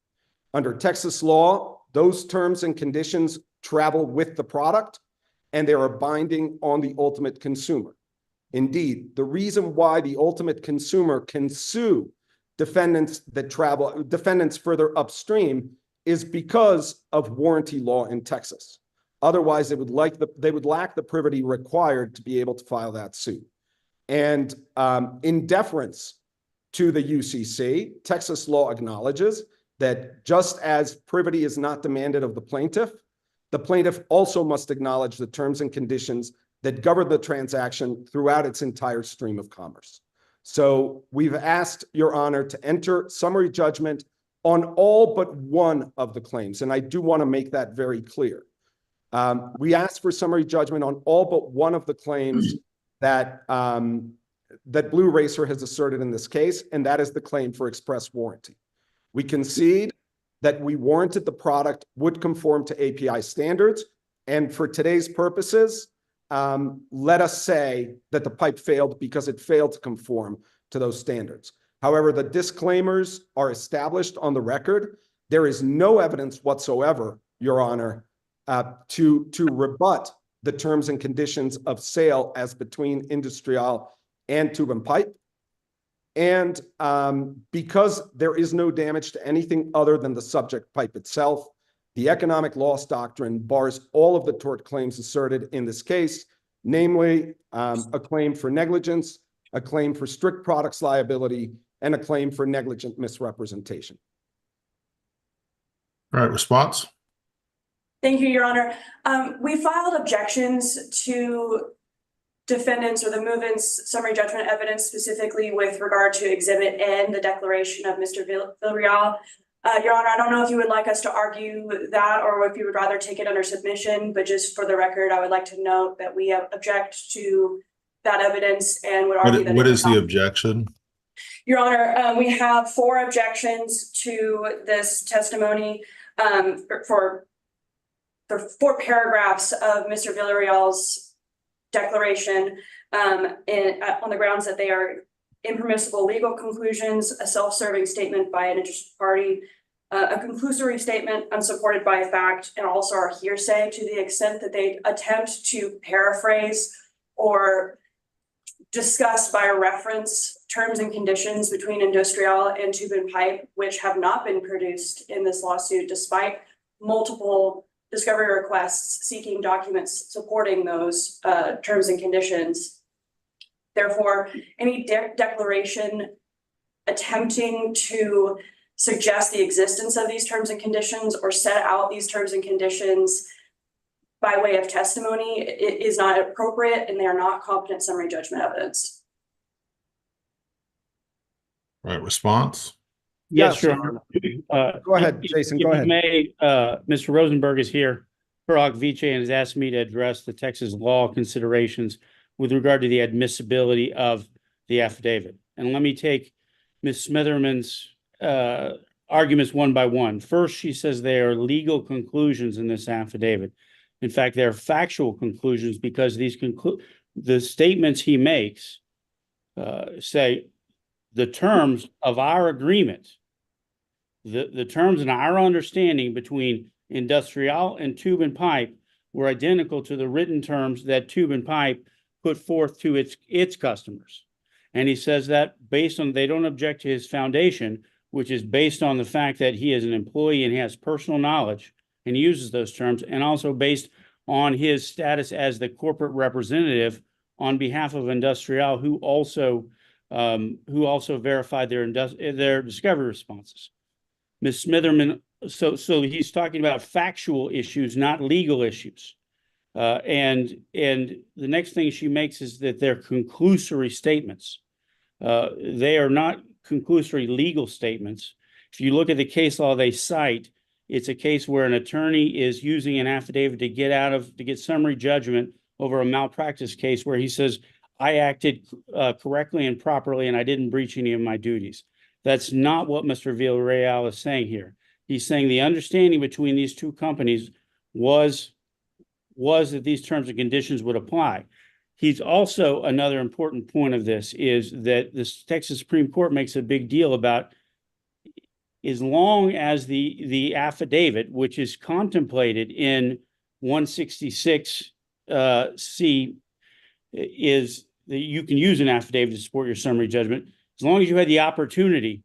Under Texas law, those terms and conditions travel with the product, and they are binding on the ultimate consumer. Indeed, the reason why the ultimate consumer can sue defendants further upstream is because of warranty law in Texas. Otherwise, they would lack the privity required to be able to file that suit. And in deference to the UCC, Texas law acknowledges that just as privity is not demanded of the plaintiff also must acknowledge the terms and conditions that govern the transaction throughout its entire stream of commerce. So we've asked Your Honor to enter summary judgment on all but one of the claims, and I do want to make that very clear. We asked for summary judgment on all but one of the claims that Blue Racer has asserted in this case, and that is the claim for express warranty. We concede that we warranted the product would conform to API standards, and for today's purposes, let us say that the pipe failed because it failed to conform to those standards. However, the disclaimers are established on the record. There is no evidence whatsoever, Your Honor, to rebut the terms and conditions of sale as between Industrial and Tube and Pipe. And because there is no damage to anything other than the subject pipe itself, the economic loss doctrine bars all of the tort claims asserted in this case, namely a claim for negligence, a claim for strict products liability, and a claim for negligent misrepresentation. All right, response? Thank you, Your Honor. We filed objections to defendants or the move-in's summary judgment evidence, specifically with regard to Exhibit N, the declaration of Mr. Villarreal. Your Honor, I don't know if you would like us to argue that or if you would rather take it under submission, but just for the record, I would like to note that we object to that evidence and would argue that— What is the objection? Your Honor, we have 4 objections to this testimony for the 4 paragraphs of Mr. Villarreal's declaration on the grounds that they are impermissible legal conclusions, a self-serving statement by an interested party, a conclusory statement unsupported by fact, and also are hearsay to the extent that they attempt to paraphrase or discuss by reference terms and conditions between Industrial and Tube and Pipe, which have not been produced in this lawsuit, despite multiple discovery requests seeking documents supporting those terms and conditions. Therefore, any declaration attempting to suggest the existence of these terms and conditions or set out these terms and conditions by way of testimony is not appropriate, and they are not competent summary judgment evidence. All right, response? Yes, Your Honor. Go ahead, Jason, go ahead. Mr. Rosenberg is here, Parag Viche, and has asked me to address the Texas law considerations with regard to the admissibility of the affidavit. And let me take Ms. Smitherman's arguments one by one. First, she says there are legal conclusions in this affidavit. In fact, they're factual conclusions because the statements he makes say the terms of our agreement, the terms and our understanding between Industrial and Tube and Pipe were identical to the written terms that Tube and Pipe put forth to its customers. And he says that based on, they don't object to his foundation, which is based on the fact that he is an employee and he has personal knowledge and he uses those terms, and also based on his status as the corporate representative on behalf of Industrial, who also verified their discovery responses. Ms. Smitherman, so he's talking about factual issues, not legal issues. And the next thing she makes is that they're conclusory statements. They are not conclusory legal statements. If you look at the case law they cite, it's a case where an attorney is using an affidavit to get summary judgment over a malpractice case where he says, I acted correctly and properly and I didn't breach any of my duties. That's not what Mr. Villarreal is saying here. He's saying the understanding between these two companies was that these terms and conditions would apply. He's also, another important point of this is that the Texas Supreme Court makes a big deal about, as long as the affidavit, which is contemplated in 166 C, is that you can use an affidavit to support your summary judgment, as long as you had the opportunity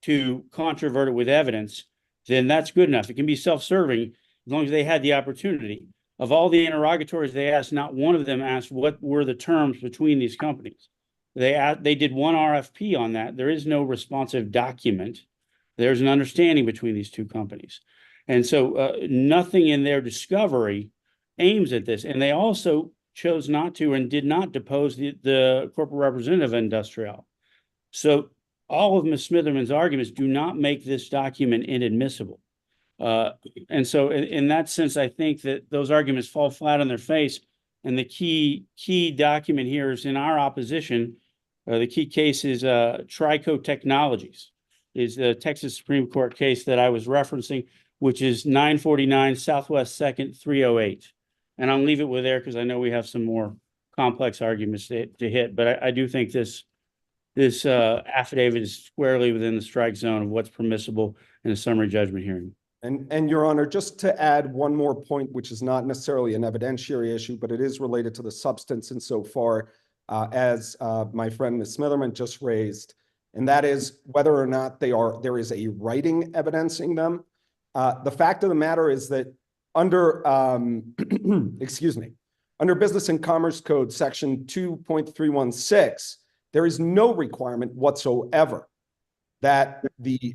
to controvert it with evidence, then that's good enough. It can be self-serving as long as they had the opportunity. Of all the interrogatories they asked, not one of them asked what were the terms between these companies. They did one RFP on that. There is no responsive document. There's an understanding between these two companies. And so nothing in their discovery aims at this. And they also chose not to and did not depose the corporate representative of Industrial. So all of Ms. Smitherman's arguments do not make this document inadmissible. And so in that sense, I think that those arguments fall flat on their face. And the key document here is in our opposition. The key case is Trico Technologies, is the Texas Supreme Court case that I was referencing, which is 949 Southwest 2nd 308. And I'll leave it with there because I know we have some more complex arguments to hit. But I do think this affidavit is squarely within the strike zone of what's permissible in a summary judgment hearing. And Your Honor, just to add one more point, which is not necessarily an evidentiary issue, but it is related to the substance insofar as my friend Ms. Smitherman just raised, and that is whether or not there is a writing evidencing them. The fact of the matter is that under, under Business and Commerce Code section 2.316, there is no requirement whatsoever that the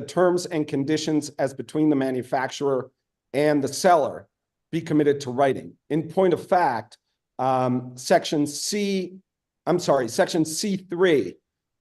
terms and conditions as between the manufacturer and the seller be committed to writing. In point of fact, section C3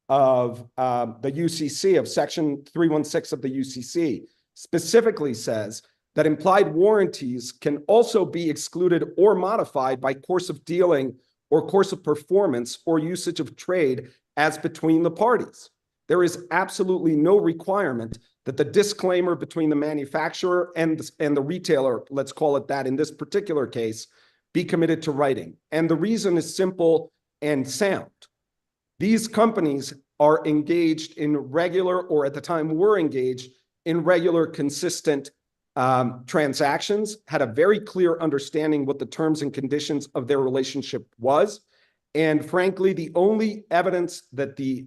of the UCC, of section 316 of the UCC, specifically says that implied warranties can also be excluded or modified by course of dealing or course of performance or usage of trade as between the parties. There is absolutely no requirement that the disclaimer between the manufacturer and the retailer, let's call it that in this particular case, be committed to writing. And the reason is simple and sound. These companies are engaged in regular, or at the time were engaged in regular, consistent transactions, had a very clear understanding what the terms and conditions of their relationship was. And frankly, the only evidence that the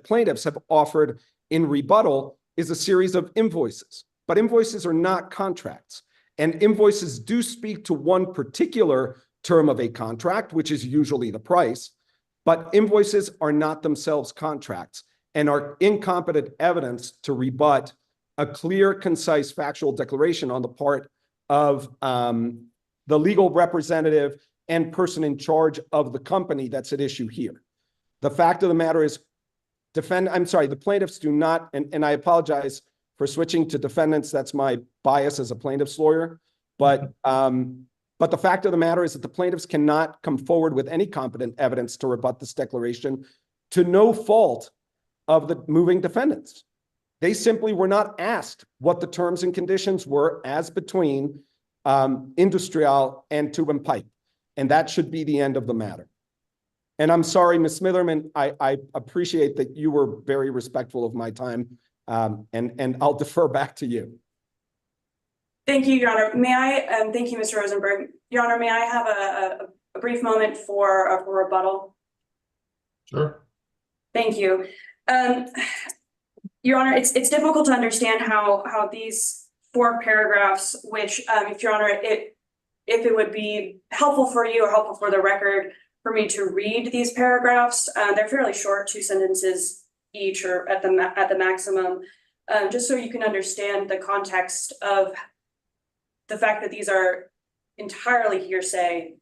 plaintiffs have offered in rebuttal is a series of invoices. But invoices are not contracts. And invoices do speak to one particular term of a contract, which is usually the price. But invoices are not themselves contracts and are incompetent evidence to rebut a clear, concise, factual declaration on the part of the legal representative and person in charge of the company that's at issue here. The fact of the matter is, the plaintiffs do not, and I apologize for switching to defendants, that's my bias as a plaintiff's lawyer, but the fact of the matter is that the plaintiffs cannot come forward with any competent evidence to rebut this declaration to no fault of the moving defendants. They simply were not asked what the terms and conditions were as between Industrial and Tube and Pipe. And that should be the end of the matter. And I'm sorry, Ms. Smitherman, I appreciate that you were very respectful of my time, and I'll defer back to you. Thank you, Your Honor. May I, thank you, Mr. Rosenberg. Your Honor, may I have a brief moment for a rebuttal? Sure. Thank you. Your Honor, it's difficult to understand how these 4 paragraphs, which, if Your Honor, if it would be helpful for you or helpful for the record for me to read these paragraphs, they're fairly short, 2 sentences each, or at the maximum, just so you can understand the context of the fact that these are entirely hearsay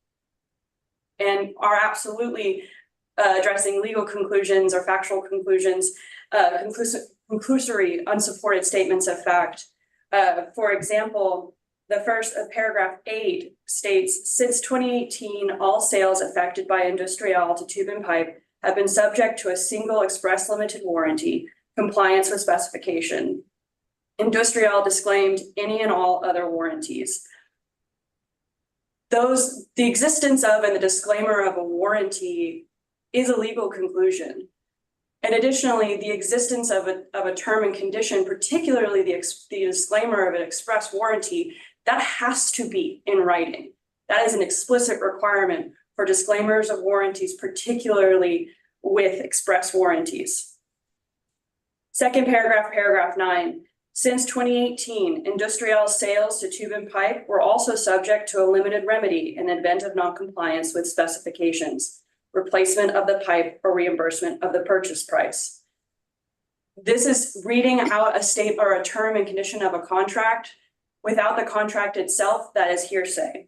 and are absolutely addressing legal conclusions or factual conclusions, conclusory, unsupported statements of fact. For example, the first of paragraph 8 states, since 2018, all sales affected by Industrial to Tube and Pipe have been subject to a single express limited warranty, compliance with specification. Industrial disclaimed any and all other warranties. The existence of and the disclaimer of a warranty is a legal conclusion. And additionally, the existence of a term and condition, particularly the disclaimer of an express warranty, that has to be in writing. That is an explicit requirement for disclaimers of warranties, particularly with express warranties. Second paragraph, paragraph 9. Since 2018, Industrial sales to Tube and Pipe were also subject to a limited remedy in the event of non-compliance with specifications, replacement of the pipe or reimbursement of the purchase price. This is reading out a state or a term and condition of a contract without the contract itself. That is hearsay.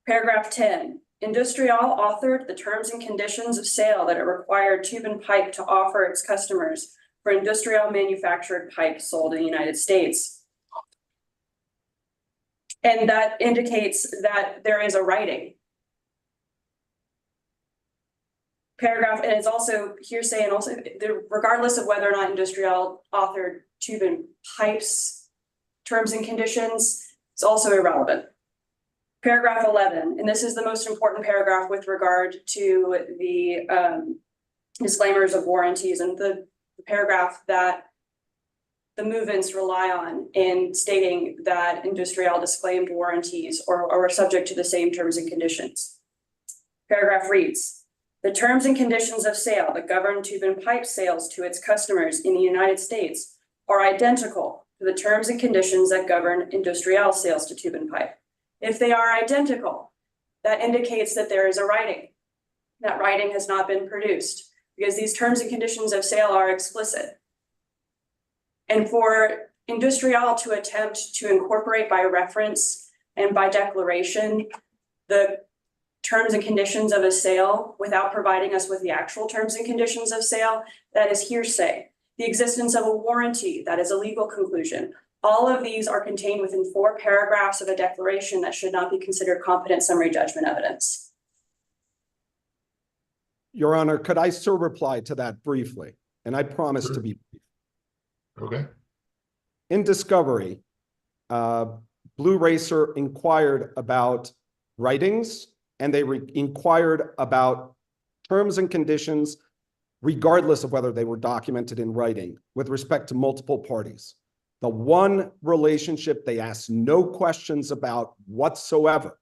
Paragraph 10, Industrial authored the terms and conditions of sale that it required Tube and Pipe to offer its customers for industrial manufactured pipe sold in the United States. And that indicates that there is a writing. Paragraph, and it's also hearsay, and also regardless of whether or not Industrial authored Tube and Pipe's terms and conditions, it's also irrelevant. Paragraph 11, and this is the most important paragraph with regard to the disclaimers of warranties, and the paragraph that the movements rely on in stating that Industrial disclaimed warranties or are subject to the same terms and conditions. Paragraph reads, the terms and conditions of sale that govern Tube and Pipe sales to its customers in the United States are identical to the terms and conditions that govern Industrial sales to Tube and Pipe. If they are identical, that indicates that there is a writing. That writing has not been produced because these terms and conditions of sale are explicit. And for Industrial to attempt to incorporate by reference and by declaration the terms and conditions of a sale without providing us with the actual terms and conditions of sale, that is hearsay. The existence of a warranty, that is a legal conclusion. All of these are contained within 4 paragraphs of a declaration that should not be considered competent summary judgment evidence. Your Honor, could I still reply to that briefly? And I promise to be brief. Okay. In discovery, Blue Racer inquired about writings, and they inquired about terms and conditions, regardless of whether they were documented in writing, with respect to multiple parties. The one relationship they asked no questions about whatsoever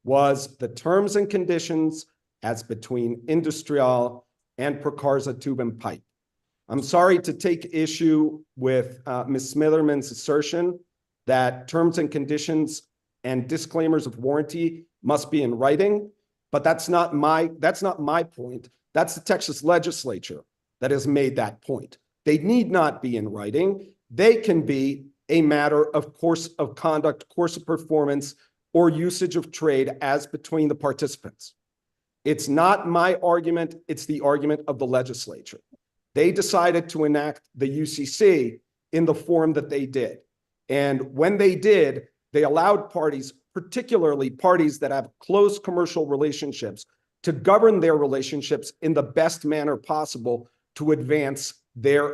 was the terms and conditions as between Industrial and Procarza Tube and Pipe. I'm sorry to take issue with Ms. Smitherman's assertion that terms and conditions and disclaimers of warranty must be in writing, but that's not my point. That's the Texas legislature that has made that point. They need not be in writing. They can be a matter of course of conduct, course of performance, or usage of trade as between the participants. It's not my argument, it's the argument of the legislature. They decided to enact the UCC in the form that they did. And when they did, they allowed parties, particularly parties that have close commercial relationships, to govern their relationships in the best manner possible to advance their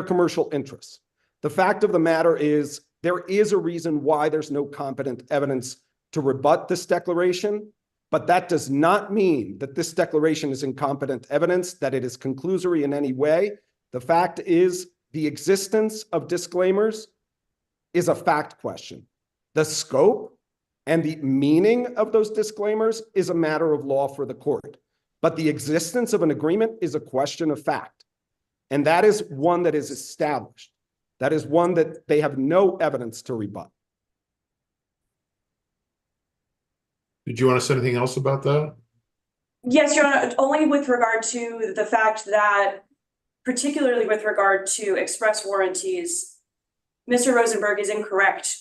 commercial interests. The fact of the matter is There is a reason why there's no competent evidence to rebut this declaration, but that does not mean that this declaration is incompetent evidence, that it is conclusory in any way. The fact is, the existence of disclaimers is a fact question. The scope and the meaning of those disclaimers is a matter of law for the court. But the existence of an agreement is a question of fact. And that is one that is established. That is one that they have no evidence to rebut. Did you want to say anything else about that? Yes, Your Honor, only with regard to the fact that, particularly with regard to express warranties, Mr. Rosenberg is incorrect.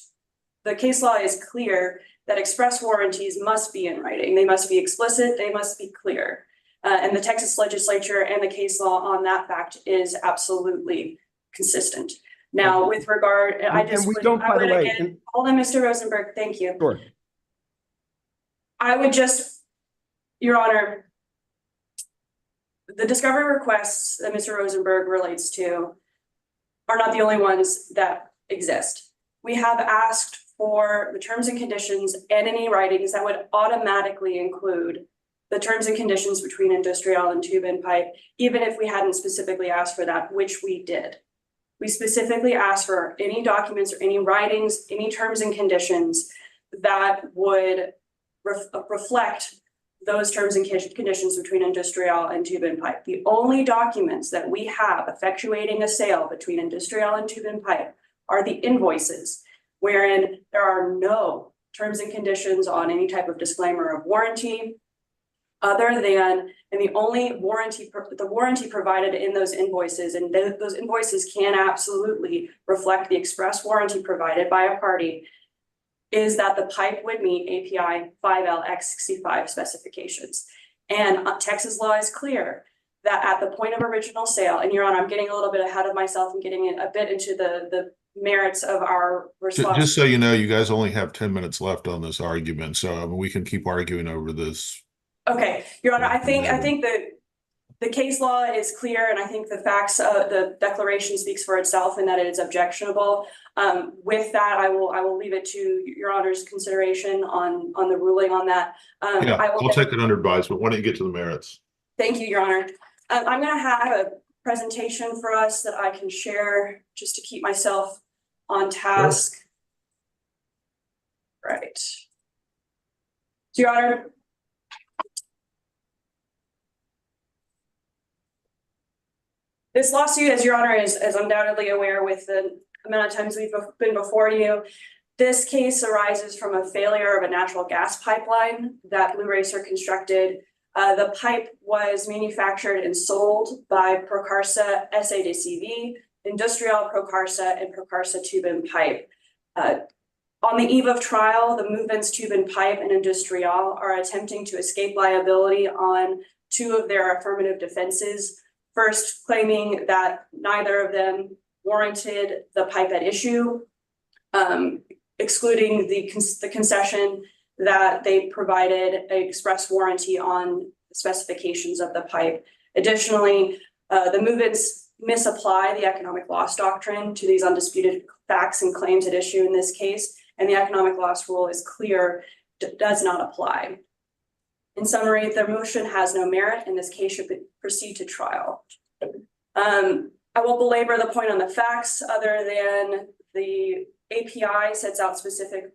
The case law is clear that express warranties must be in writing. They must be explicit, they must be clear. And the Texas legislature and the case law on that fact is absolutely consistent. Now, with regard, I just would, I would again, hold on, Mr. Rosenberg, thank you. Sure. I would just, Your Honor, the discovery requests that Mr. Rosenberg relates to are not the only ones that exist. We have asked for the terms and conditions and any writings that would automatically include the terms and conditions between Industrial and Tube and Pipe, even if we hadn't specifically asked for that, which we did. We specifically asked for any documents or any writings, any terms and conditions that would reflect those terms and conditions between Industrial and Tube and Pipe. The only documents that we have effectuating a sale between Industrial and Tube and Pipe are the invoices, wherein there are no terms and conditions on any type of disclaimer of warranty, other than, and the only warranty, the warranty provided in those invoices, and those invoices can absolutely reflect the express warranty provided by a party, is that the pipe would meet API 5L-X65 specifications. And Texas law is clear that at the point of original sale, and Your Honor, I'm getting a little bit ahead of myself and getting a bit into the merits of our response. Just so you know, you guys only have 10 minutes left on this argument, so we can keep arguing over this. Okay, Your Honor, I think that the case law is clear, and I think the facts, the declaration speaks for itself in that it is objectionable. With that, I will leave it to Your Honor's consideration on the ruling on that. Yeah, I'll take it under advisement. Why don't you get to the merits? Thank you, Your Honor. I'm going to have a presentation for us that I can share just to keep myself on task. Sure. Right. So, Your Honor, this lawsuit, as Your Honor is undoubtedly aware with the amount of times we've been before you, this case arises from a failure of a natural gas pipeline that Blue Racer constructed. The pipe was manufactured and sold by Procarsa SA de CV, Industrial Procarsa, and Procarsa Tube and Pipe. On the eve of trial, the movements Tube and Pipe and Industrial are attempting to escape liability on two of their affirmative defenses. First, claiming that neither of them warranted the pipe at issue, excluding the concession that they provided an express warranty on the specifications of the pipe. Additionally, the movements misapply the economic loss doctrine to these undisputed facts and claims at issue in this case, and the economic loss rule is clear, does not apply. In summary, the motion has no merit, and this case should proceed to trial. I won't belabor the point on the facts other than the API sets out specific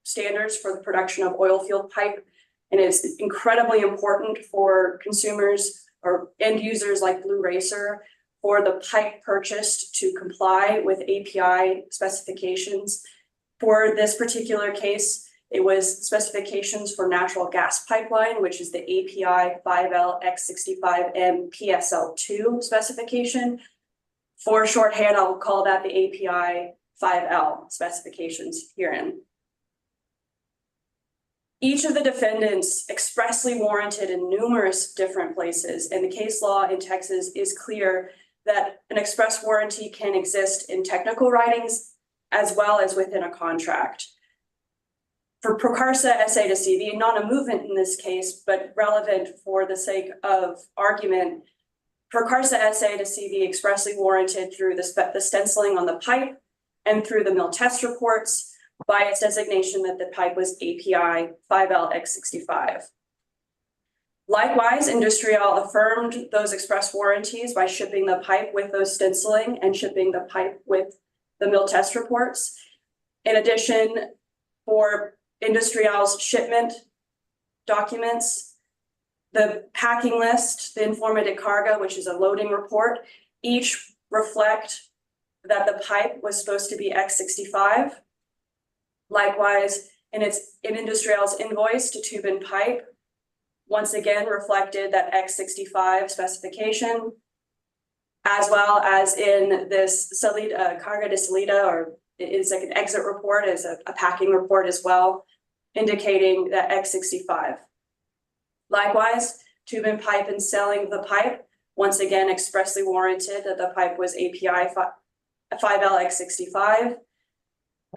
standards for the production of oil field pipe, and it's incredibly important for consumers or end users like Blue Racer for the pipe purchased to comply with API specifications. For this particular case, it was specifications for natural gas pipeline, which is the API 5L-X65M PSL2 specification. For shorthand, I'll call that the API 5L specifications herein. Each of the defendants expressly warranted in numerous different places, and the case law in Texas is clear that an express warranty can exist in technical writings as well as within a contract. For Procarsa SA to CV, not a movement in this case, but relevant for the sake of argument, Procarsa SA to CV expressly warranted through the stenciling on the pipe and through the mill test reports by its designation that the pipe was API 5LX65. Likewise, Industrial affirmed those express warranties by shipping the pipe with those stenciling and shipping the pipe with the mill test reports. In addition, for Industrial's shipment documents, the packing list, the informative cargo, which is a loading report, each reflect that the pipe was supposed to be X65. Likewise, in Industrial's invoice to Tube and Pipe, once again reflected that X65 specification, as well as in this carga de salida, or it's like an exit report, is a packing report as well, indicating that X65. Likewise, Tube and Pipe in selling the pipe, once again expressly warranted that the pipe was API 5LX65,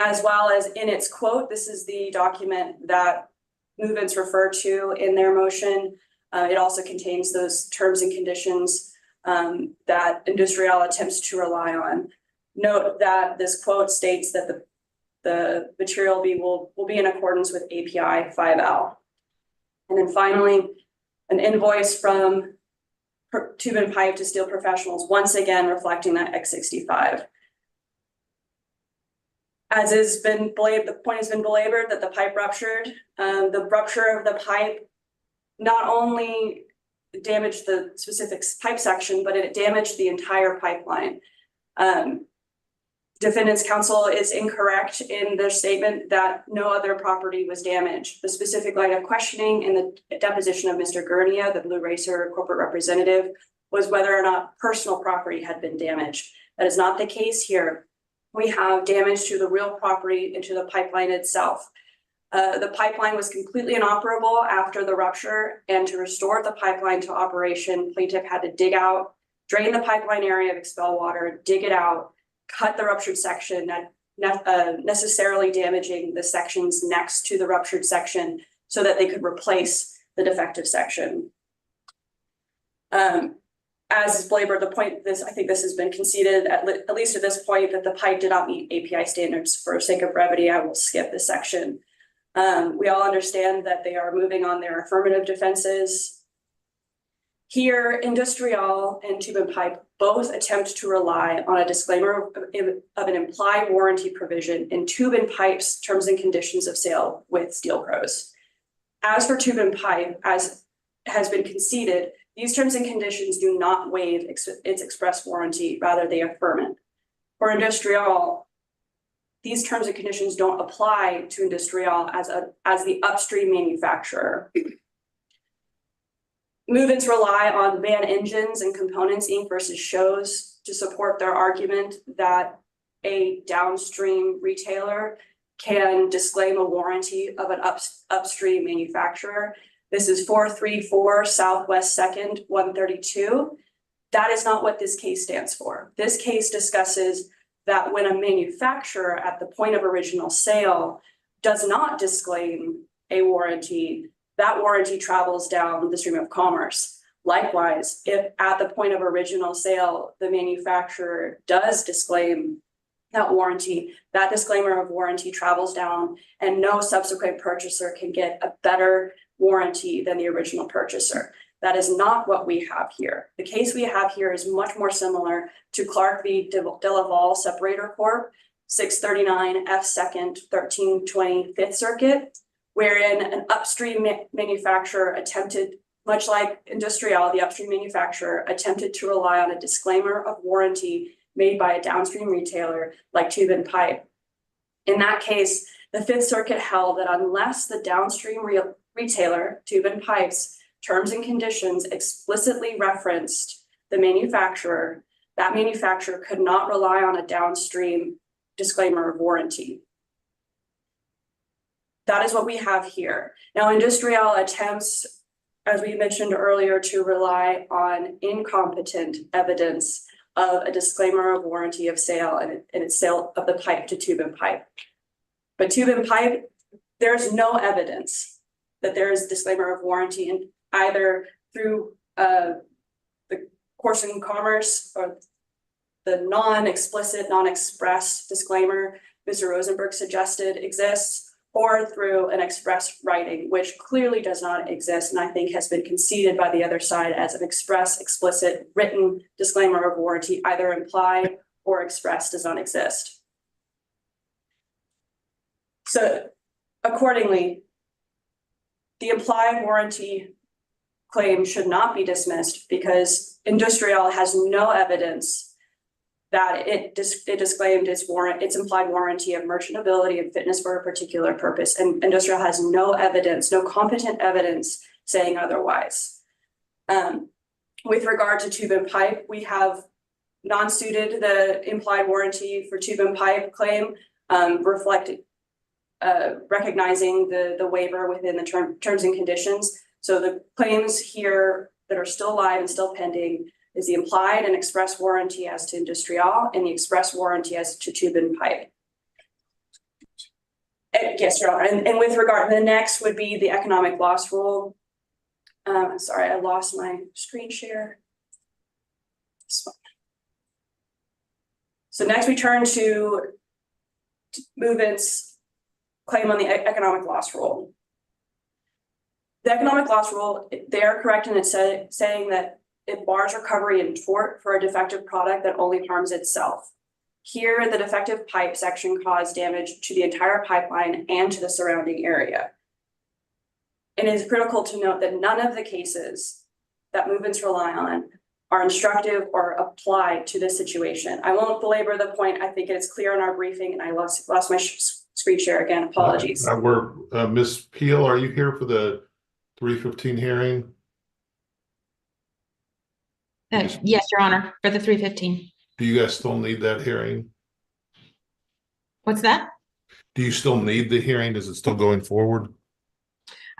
as well as in its quote, this is the document that movements refer to in their motion. It also contains those terms and conditions that Industrial attempts to rely on. Note that this quote states that the material will be in accordance with API 5L. And then finally, an invoice from Tube and Pipe to Steel Professionals, once again reflecting that X65. As has been the point has been belabored that the pipe ruptured. The rupture of the pipe not only damaged the specific pipe section, but it damaged the entire pipeline. Defendant's counsel is incorrect in their statement that no other property was damaged. The specific line of questioning in the deposition of Mr. Gurnia, the Blue Racer corporate representative, was whether or not personal property had been damaged. That is not the case here. We have damage to the real property and to the pipeline itself. The pipeline was completely inoperable after the rupture, and to restore the pipeline to operation, plaintiff had to dig out, drain the pipeline area of expelled water, dig it out, cut the ruptured section, necessarily damaging the sections next to the ruptured section so that they could replace the defective section. As is belabored, the point, I think this has been conceded at least at this point, that the pipe did not meet API standards. For sake of brevity, I will skip this section. We all understand that they are moving on their affirmative defenses. Here, Industrial and Tube and Pipe both attempt to rely on a disclaimer of an implied warranty provision in Tube and Pipe's terms and conditions of sale with Steel Pros. As for Tube and Pipe, as has been conceded, these terms and conditions do not waive its express warranty, rather they affirm it. For Industrial, these terms and conditions don't apply to Industrial as the upstream manufacturer. Move-ins rely on Van Engines and Components Inc. versus Shows to support their argument that a downstream retailer can disclaim a warranty of an upstream manufacturer. This is 434 Southwest 2nd 132. That is not what this case stands for. This case discusses that when a manufacturer at the point of original sale does not disclaim a warranty, that warranty travels down the stream of commerce. Likewise, if at the point of original sale, the manufacturer does disclaim that warranty, that disclaimer of warranty travels down, and no subsequent purchaser can get a better warranty than the original purchaser. That is not what we have here. The case we have here is much more similar to Clark v. Delaval Separator Corp. 639 F 2nd 1320 5th Circuit, wherein an upstream manufacturer attempted, much like Industrial, the upstream manufacturer attempted to rely on a disclaimer of warranty made by a downstream retailer like Tube and Pipe. In that case, the 5th Circuit held that unless the downstream retailer, Tube and Pipe's terms and conditions explicitly referenced the manufacturer, that manufacturer could not rely on a downstream disclaimer of warranty. That is what we have here. Now, Industrial attempts, as we mentioned earlier, to rely on incompetent evidence of a disclaimer of warranty of sale and its sale of the pipe to Tube and Pipe. But Tube and Pipe, there's no evidence that there is a disclaimer of warranty in either through the course in commerce or the non-explicit, non-express disclaimer Mr. Rosenberg suggested exists, or through an express writing, which clearly does not exist, and I think has been conceded by the other side as an express, explicit, written disclaimer of warranty, either implied or expressed, does not exist. So accordingly, the implied warranty claim should not be dismissed because Industrial has no evidence that it disclaimed its implied warranty of merchantability and fitness for a particular purpose. And Industrial has no evidence, no competent evidence saying otherwise. With regard to tube and pipe, we have non-suited the implied warranty for tube and pipe claim, recognizing the waiver within the terms and conditions. So the claims here that are still live and still pending is the implied and express warranty as to Industrial and the express warranty as to tube and pipe. Yes, Your Honor. And with regard, the next would be the economic loss rule. Sorry, I lost my screen share. So next we turn to Movement's claim on the economic loss rule. The economic loss rule, they are correct in it saying that it bars recovery in tort for a defective product that only harms itself. Here, the defective pipe section caused damage to the entire pipeline and to the surrounding area. It is critical to note that none of the cases that movements rely on are instructive or applied to this situation. I won't belabor the point. I think it's clear in our briefing, and I lost my screen share again. Apologies. Ms. Peel, are you here for the 315 hearing? Yes, Your Honor, for the 315. Do you guys still need that hearing? What's that? Do you still need the hearing? Is it still going forward?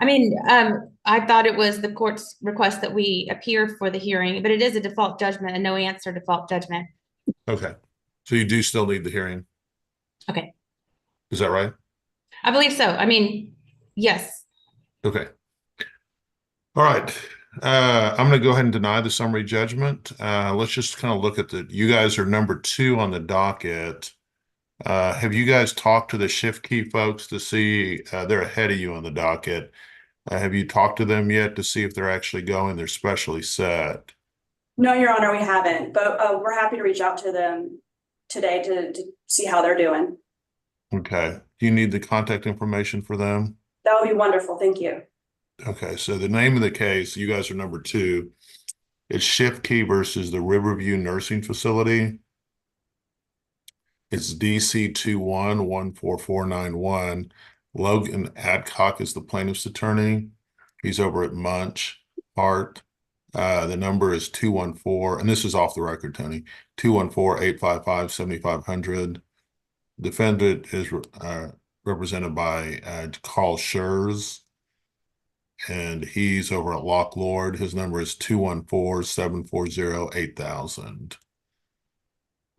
I mean, I thought it was the court's request that we appear for the hearing, but it is a default judgment, a no answer default judgment. Okay. So you do still need the hearing? Okay. Is that right? I believe so. I mean, yes. Okay. All right. I'm going to go ahead and deny the summary judgment. Let's just kind of look at you guys are number 2 on the docket. Have you guys talked to the shift key folks to see, they're ahead of you on the docket. Have you talked to them yet to see if they're actually going? They're specially set. No, Your Honor, we haven't, but we're happy to reach out to them today to see how they're doing. Okay. Do you need the contact information for them? That would be wonderful. Thank you. Okay. So the name of the case, you guys are number 2. It's Shift Key versus the Riverview Nursing Facility. It's DC 21-14491. Logan Adcock is the plaintiff's attorney. He's over at Munch Hart. The number is 214, and this is off the record, Tony, 214-855-7500. Defendant is represented by Carl Schurz, and he's over at Lock Lord. His number is 214-740-8000.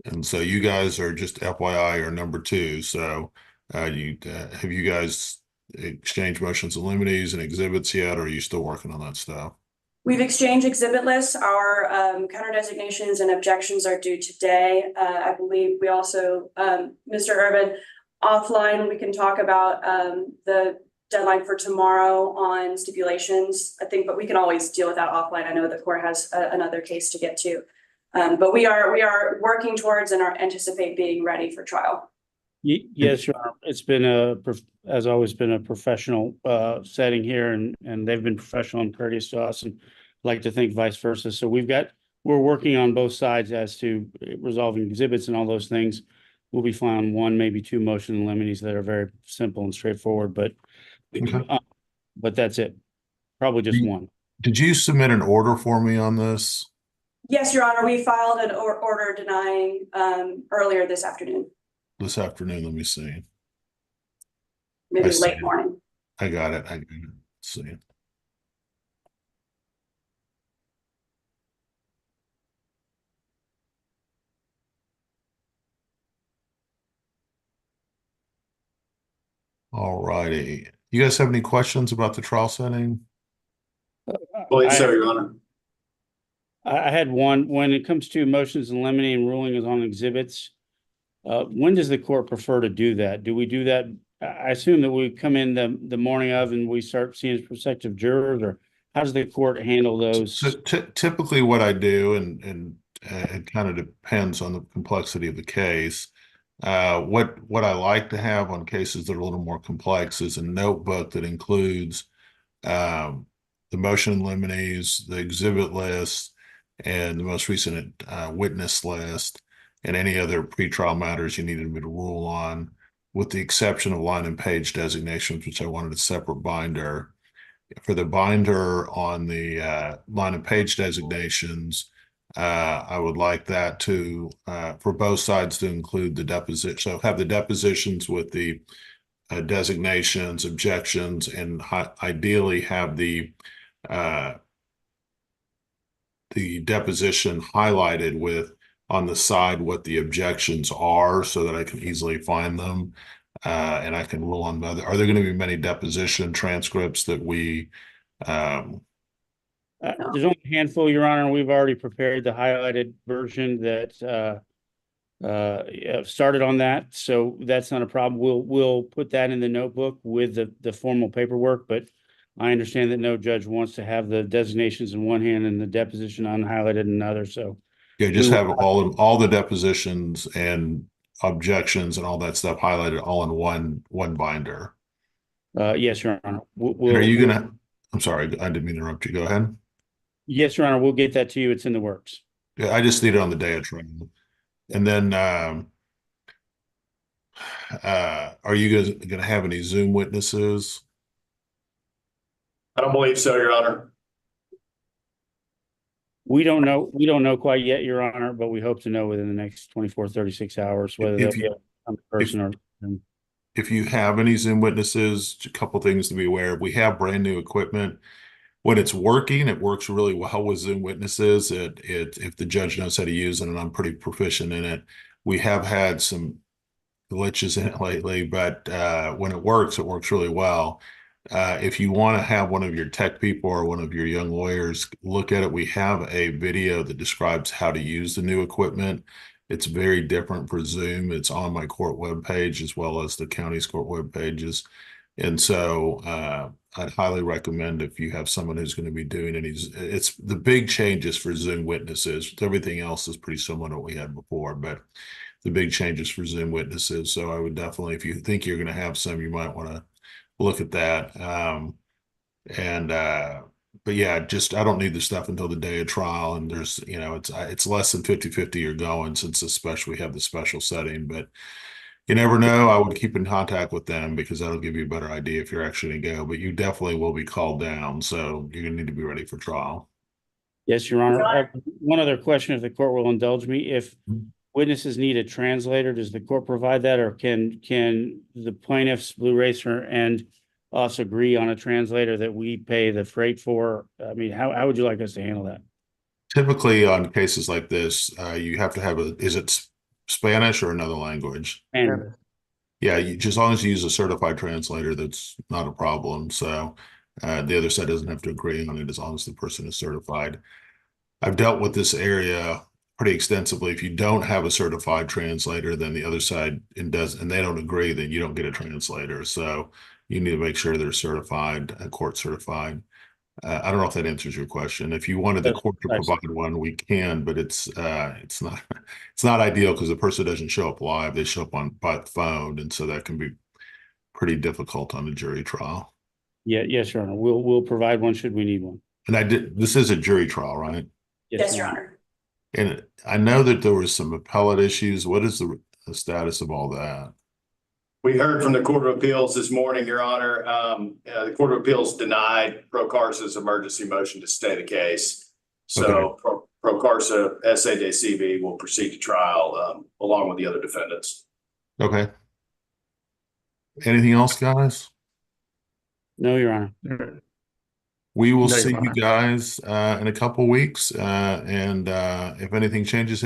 And so you guys are just FYI are number 2. So have you guys exchanged motions of limines and exhibits yet, or are you still working on that stuff? We've exchanged exhibit lists. Our counter designations and objections are due today. I believe we also, Mr. Urban, offline, we can talk about the deadline for tomorrow on stipulations, I think, but we can always deal with that offline. I know the court has another case to get to. But we are working towards and anticipate being ready for trial. Yes, Your Honor. It's been as always been a professional setting here, and they've been professional and courteous to us, and I'd like to think vice versa. So we're working on both sides as to resolving exhibits and all those things. We'll be filing 1, maybe 2 motion limines that are very simple and straightforward, but that's it. Probably just 1. Did you submit an order for me on this? Yes, Your Honor, we filed an order denying earlier this afternoon. This afternoon, let me see. Maybe late morning. I got it. Let's see. All righty. You guys have any questions about the trial setting? Please, sir, Your Honor. I had one, when it comes to motions and limine and ruling is on exhibits. When does the court prefer to do that? Do we do that? I assume that we come in the morning of and we start seeing prospective jurors, or how does the court handle those? So typically what I do, and it kind of depends on the complexity of the case. What I like to have on cases that are a little more complex is a notebook that includes the motion in limines, the exhibit list, and the most recent witness list, and any other pretrial matters you needed me to rule on, with the exception of line and page designations, which I wanted a separate binder. For the binder on the line and page designations, I would like that to, for both sides, to include the deposition. So have the depositions with the designations, objections, and ideally have the deposition highlighted with on the side what the objections are, so that I can easily find them. And I can rule on whether, are there going to be many deposition transcripts that we, There's only a handful, Your Honor. We've already prepared the highlighted version that started on that, so that's not a problem. We'll put that in the notebook with the formal paperwork, but I understand that no judge wants to have the designations in one hand and the deposition unhighlighted in another, so. yeah, just have all the depositions and objections and all that stuff highlighted all in one binder. Yes, Your Honor. Are you gonna, I'm sorry, I didn't mean to interrupt you. Go ahead. Yes, Your Honor, we'll get that to you. It's in the works. Yeah, I just need it on the day of trial. And then are you guys gonna have any Zoom witnesses? I don't believe so, Your Honor. We don't know quite yet, Your Honor, but we hope to know within the next 24, 36 hours, whether they'll be a person or. If you have any Zoom witnesses, a couple things to be aware of. We have brand new equipment. When it's working, it works really well with Zoom witnesses. If the judge knows how to use it, and I'm pretty proficient in it. We have had some glitches in it lately, but when it works really well. If you want to have one of your tech people or one of your young lawyers look at it, we have a video that describes how to use the new equipment. It's very different for Zoom. It's on my court webpage as well as the county's court web pages. And so I'd highly recommend, if you have someone who's going to be doing any, it's the big changes for Zoom witnesses. Everything else is pretty similar to what we had before, but the big changes for Zoom witnesses. So I would definitely, if you think you're going to have some, you might want to look at that. But yeah, just, I don't need the stuff until the day of trial. And there's, you know, it's less than 50-50 you're going, since we have the special setting, but you never know. I would keep in contact with them, because that'll give you a better idea if you're actually gonna go, but you definitely will be called down. So you're gonna need to be ready for trial. Yes, Your Honor. One other question, if the court will indulge me, if witnesses need a translator, does the court provide that, or can the plaintiffs, Blue Racer, and us agree on a translator that we pay the freight for? I mean, how would you like us to handle that? Typically on cases like this, you have to have is it Spanish or another language? And yeah, just as long as you use a certified translator, that's not a problem. So the other side doesn't have to agree on it, as long as the person is certified. I've dealt with this area pretty extensively. If you don't have a certified translator, then the other side and they don't agree, then you don't get a translator. So you need to make sure they're certified, court certified. I don't know if that answers your question. If you wanted the court to provide one, we can, but it's not ideal, because the person doesn't show up live. They show up by phone, and so that can be pretty difficult on a jury trial. Yeah, yes, Your Honor. We'll provide one should we need one. And this is a jury trial, right? Yes, Your Honor. And I know that there was some appellate issues. What is the status of all that? We heard from the Court of Appeals this morning, Your Honor. The Court of Appeals denied Procarsa's emergency motion to stay the case. So okay. Procarsa SADCB will proceed to trial along with the other defendants. Okay. Anything else, guys? No, Your Honor. We will see you guys in a couple weeks. And if anything changes,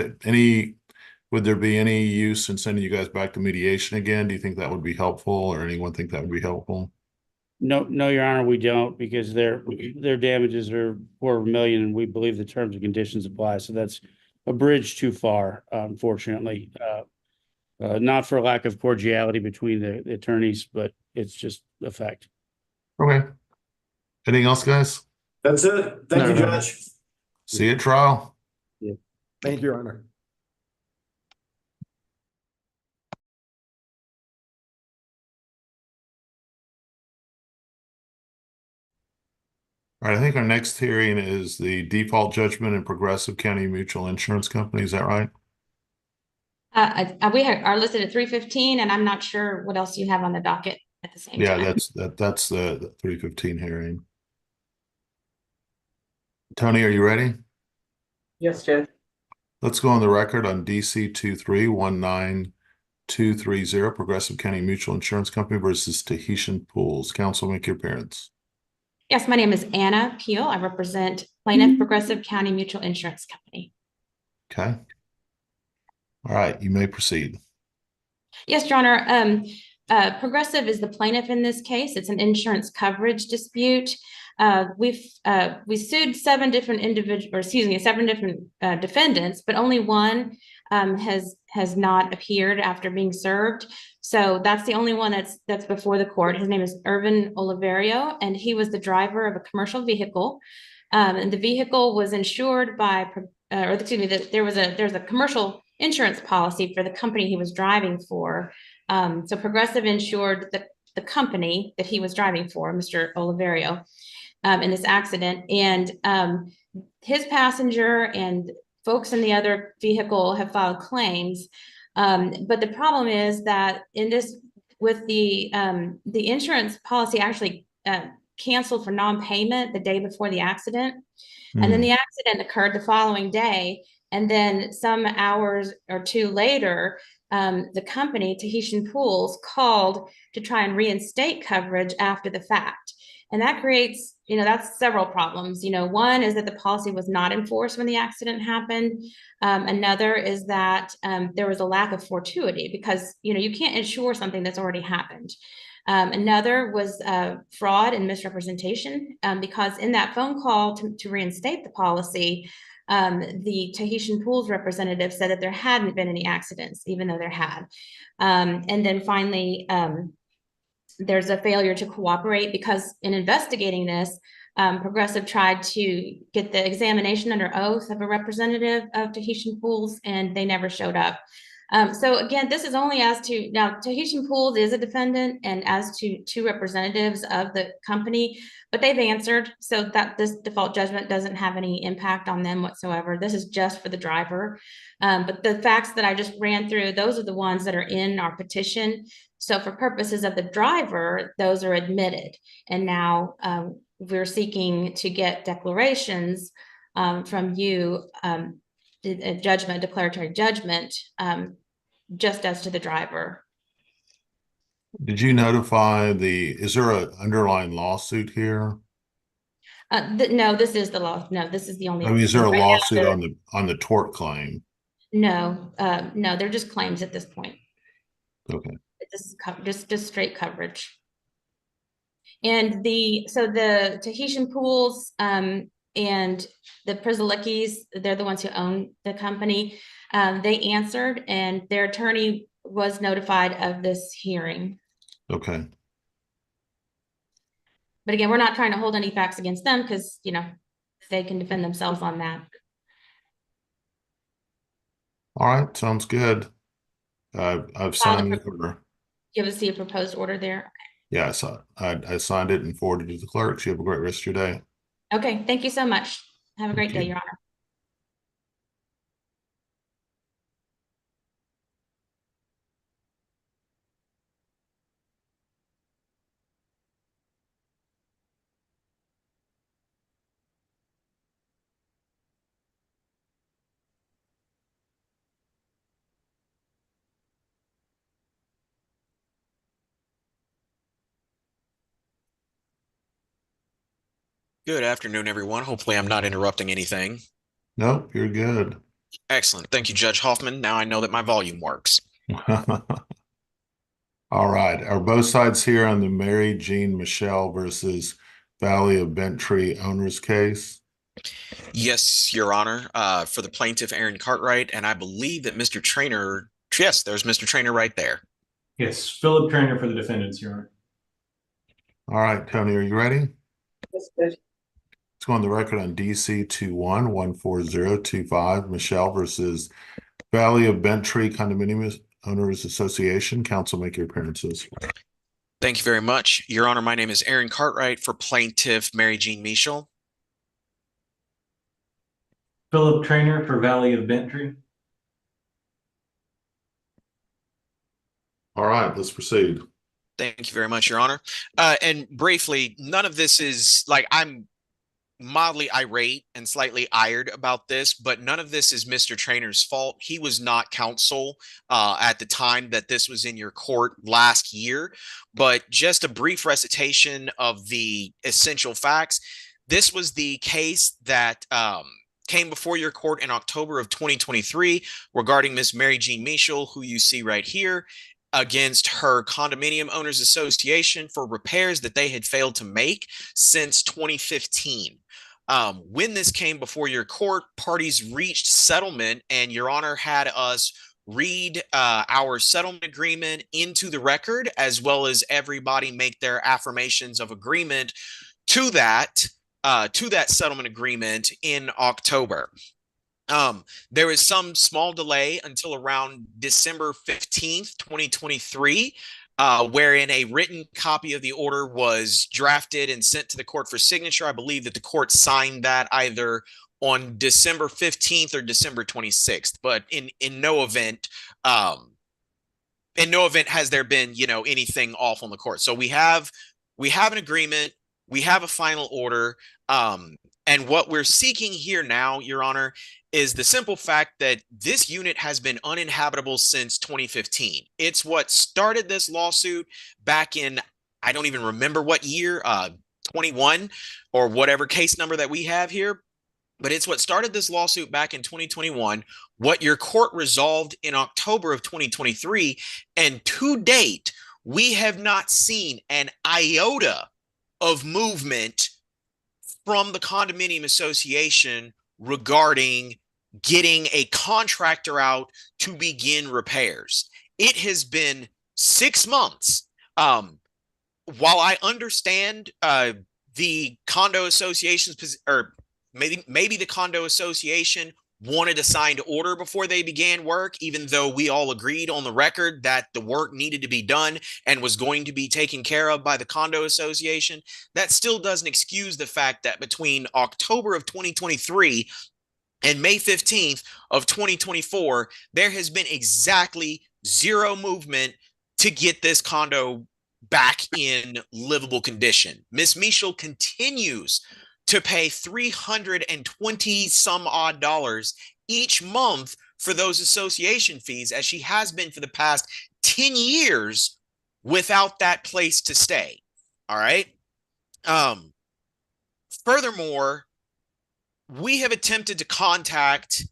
would there be any use in sending you guys back to mediation again? Do you think that would be helpful, or anyone think that would be helpful? No, Your Honor, we don't, because their damages are $250,000, and we believe the terms and conditions apply. So that's a bridge too far, unfortunately. Not for lack of cordiality between the attorneys, but it's just a fact. Okay. Anything else, guys? That's it. Thank you, Judge. See you at trial. Thank you, Your Honor. All right, I think our next hearing is the default judgment in Progressive County Mutual Insurance Company. Is that right? We are listed at 3:15, and I'm not sure what else you have on the docket at the same Yeah, time. that's the 3:15 hearing. Tony, are you ready? Yes, Judge. Let's go on the record on DC 2319230, Progressive County Mutual Insurance Company versus Tahitian Pools. Counsel, make your appearance. Yes, my name is Anna Peel. I represent Plaintiff Progressive County Mutual Insurance Company. Okay. All right, you may proceed. Yes, Your Honor. Progressive is the plaintiff in this case. It's an insurance coverage dispute. We sued seven different defendants, but only one has not appeared after being served. So that's the only one that's before the court. His name is Irvin Oliverio, and he was the driver of a commercial vehicle. And the vehicle was insured by, there's a commercial insurance policy for the company he was driving for. So Progressive insured the company that he was driving for, Mr. Oliverio, in this accident. And his passenger and folks in the other vehicle have filed claims. But the problem is that with the insurance policy actually canceled for non-payment the day before the accident. And then the accident occurred the following day. And then some hours or two later, the company, Tahitian Pools, called to try and reinstate coverage after the fact. And that creates, that's several problems. One is that the policy was not enforced when the accident happened. Another is that there was a lack of fortuity because, you can't insure something that's already happened. Another was fraud and misrepresentation because in that phone call to reinstate the policy, the Tahitian Pools representative said that there hadn't been any accidents, even though there had. And then finally, there's a failure to cooperate because in investigating this, Progressive tried to get the examination under oath of a representative of Tahitian Pools, and they never showed up. So again, this is only now Tahitian Pools is a defendant and as to two representatives of the company, but they've answered so that this default judgment doesn't have any impact on them whatsoever. This is just for the driver. But the facts that I just ran through, those are the ones that are in our petition. So for purposes of the driver, those are admitted. And now we're seeking to get declarations from you, a declaratory judgment, just as to the driver. Did you notify is there an underlying lawsuit here? No, this is the law. No, this is the only. I mean, is there a right lawsuit now, on the tort claim? No, no, they're just claims at this point. Okay. This is just straight coverage. And the Tahitian Pools and the Prisilickis, they're the ones who own the company. They answered, and their attorney was notified of this hearing. Okay. But again, we're not trying to hold any facts against them because, they can defend themselves on that. All right, sounds good. I've signed the order. You have to see a proposed order there. Yeah, I signed it and forwarded it to the clerk. You have a great rest of your day. Okay, thank you so much. Have a great day, Your Honor. Good afternoon, everyone. Hopefully I'm not interrupting anything. Nope, you're good. Excellent. Thank you, Judge Hoffman. Now I know that my volume works. All right, are both sides here on the Mary Jean Michelle versus Valley of Benttree owners case? Yes, Your Honor, for the plaintiff, Aaron Cartwright, and I believe that Mr. Trainer, yes, there's Mr. Trainer right there. Yes, Philip Trainer for the defendants, Your Honor. All right, Tony, are you ready? Yes, Judge. Let's go on the record on DC 21-14025, Michelle versus Valley of Benttree Condominium Owners Association. Counsel, make your appearances. Thank you very much. Your Honor, my name is Aaron Cartwright for plaintiff, Mary Jean Michel. Philip Trainer for Valley of Benttree. All right, let's proceed. Thank you very much, Your Honor. And briefly, none of this is like I'm mildly irate and slightly ired about this, but none of this is Mr. Trainer's fault. He was not counsel at the time that this was in your court last year. But just a brief recitation of the essential facts. This was the case that came before your court in October of 2023 regarding Miss Mary Jean Michel, who you see right here, against her condominium owners association for repairs that they had failed to make since 2015. When this came before your court, parties reached settlement, and Your Honor had us read our settlement agreement into the record, as well as everybody make their affirmations of agreement to that settlement agreement in October. There was some small delay until around December 15th, 2023, wherein a written copy of the order was drafted and sent to the court for signature. I believe that the court signed that either on December 15th or December 26th, but in no event has there been, anything off on the court. So we have an agreement, we have a final order, and what we're seeking here now, Your Honor, is the simple fact that this unit has been uninhabitable since 2015. It's what started this lawsuit back in, I don't even remember what year, 21 or whatever case number that we have here. But it's what started this lawsuit back in 2021, what your court resolved in October of 2023. And to date, we have not seen an iota of movement from the condominium association regarding getting a contractor out to begin repairs. It has been 6 months. While I understand the condo association's, or maybe the condo association wanted a signed order before they began work, even though we all agreed on the record that the work needed to be done and was going to be taken care of by the condo association, that still doesn't excuse the fact that between October of 2023 and May 15th of 2024, there has been exactly zero movement to get this condo back in livable condition. Ms. Michel continues to pay $320 some odd each month for those association fees, as she has been for the past 10 years without that place to stay. All right. Furthermore, we have attempted to contact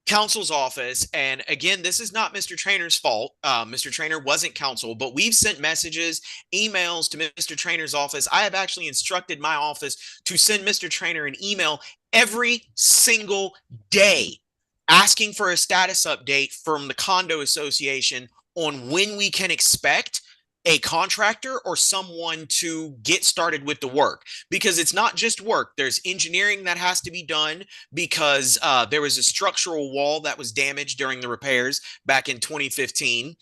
counsel's office, and again, this is not Mr. Trainer's fault. Mr. Trainer wasn't counsel, but we've sent messages, emails to Mr. Trainer's office. I have actually instructed my office to send Mr. Trainer an email every single day asking for a status update from the condo association on when we can expect a contractor or someone to get started with the work, because it's not just work. There's engineering that has to be done because there was a structural wall that was damaged during the repairs back in 2015.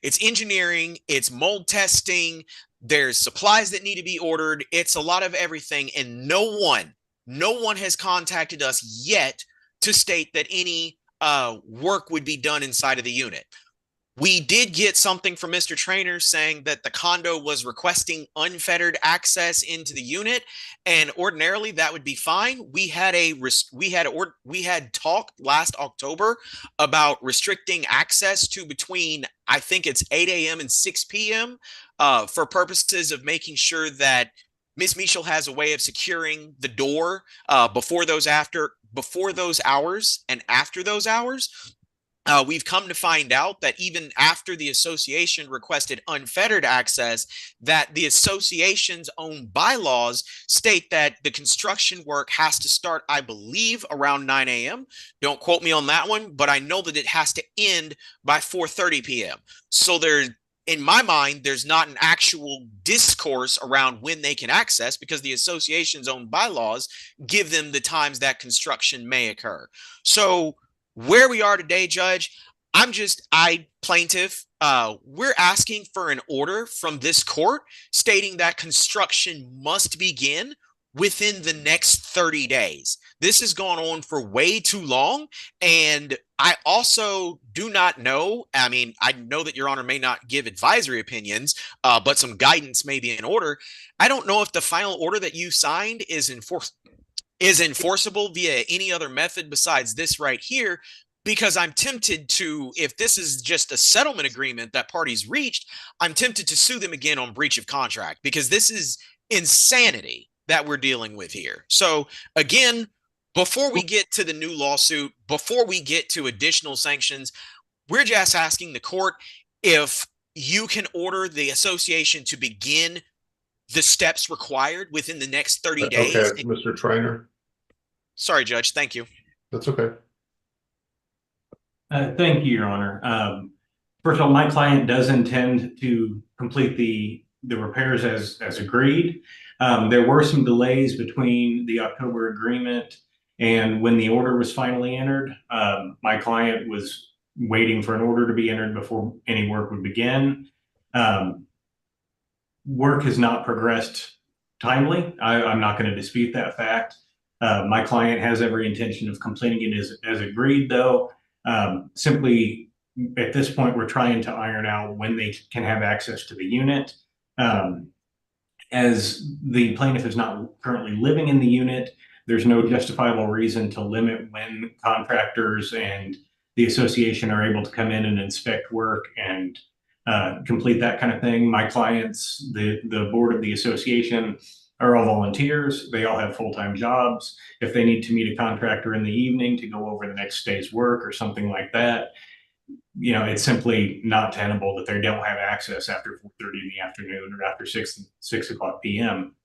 It's engineering, it's mold testing, there's supplies that need to be ordered. It's a lot of everything. And no one has contacted us yet to state that any work would be done inside of the unit. We did get something from Mr. Trainer saying that the condo was requesting unfettered access into the unit, and ordinarily that would be fine. We had talked last October about restricting access to between, I think it's 8 a.m. and 6 p.m. For purposes of making sure that Ms. Michel has a way of securing the door before those hours and after those hours. We've come to find out that even after the association requested unfettered access, that the association's own bylaws state that the construction work has to start, I believe, around 9 a.m. Don't quote me on that one, but I know that it has to end by 4:30 p.m. So in my mind, there's not an actual discourse around when they can access because the association's own bylaws give them the times that construction may occur. So where we are today, Judge, plaintiff, we're asking for an order from this court stating that construction must begin within the next 30 days. This has gone on for way too long. And I also do not know. I mean, I know that Your Honor may not give advisory opinions, but some guidance may be in order. I don't know if the final order that you signed is enforceable via any other method besides this right here, because I'm tempted to, if this is just a settlement agreement that parties reached, I'm tempted to sue them again on breach of contract because this is insanity that we're dealing with here. So again, before we get to the new lawsuit, before we get to additional sanctions, we're just asking the court if you can order the association to begin the steps required within the next 30 days. Okay, Mr. Trainer. Sorry, Judge. Thank you. That's okay. Thank you, Your Honor. First of all, my client does intend to complete the repairs as agreed. There were some delays between the October agreement and when the order was finally entered. My client was waiting for an order to be entered before any work would begin. Work has not progressed timely. I'm not going to dispute that fact. My client has every intention of completing it as agreed, though. Simply at this point, we're trying to iron out when they can have access to the unit. As the plaintiff is not currently living in the unit, there's no justifiable reason to limit when contractors and the association are able to come in and inspect work and complete that kind of thing. My clients, the board of the association, are all volunteers. They all have full-time jobs. If they need to meet a contractor in the evening to go over the next day's work or something like that, you know, it's simply not tenable that they don't have access after 4:30 in the afternoon or after 6 o'clock p.m.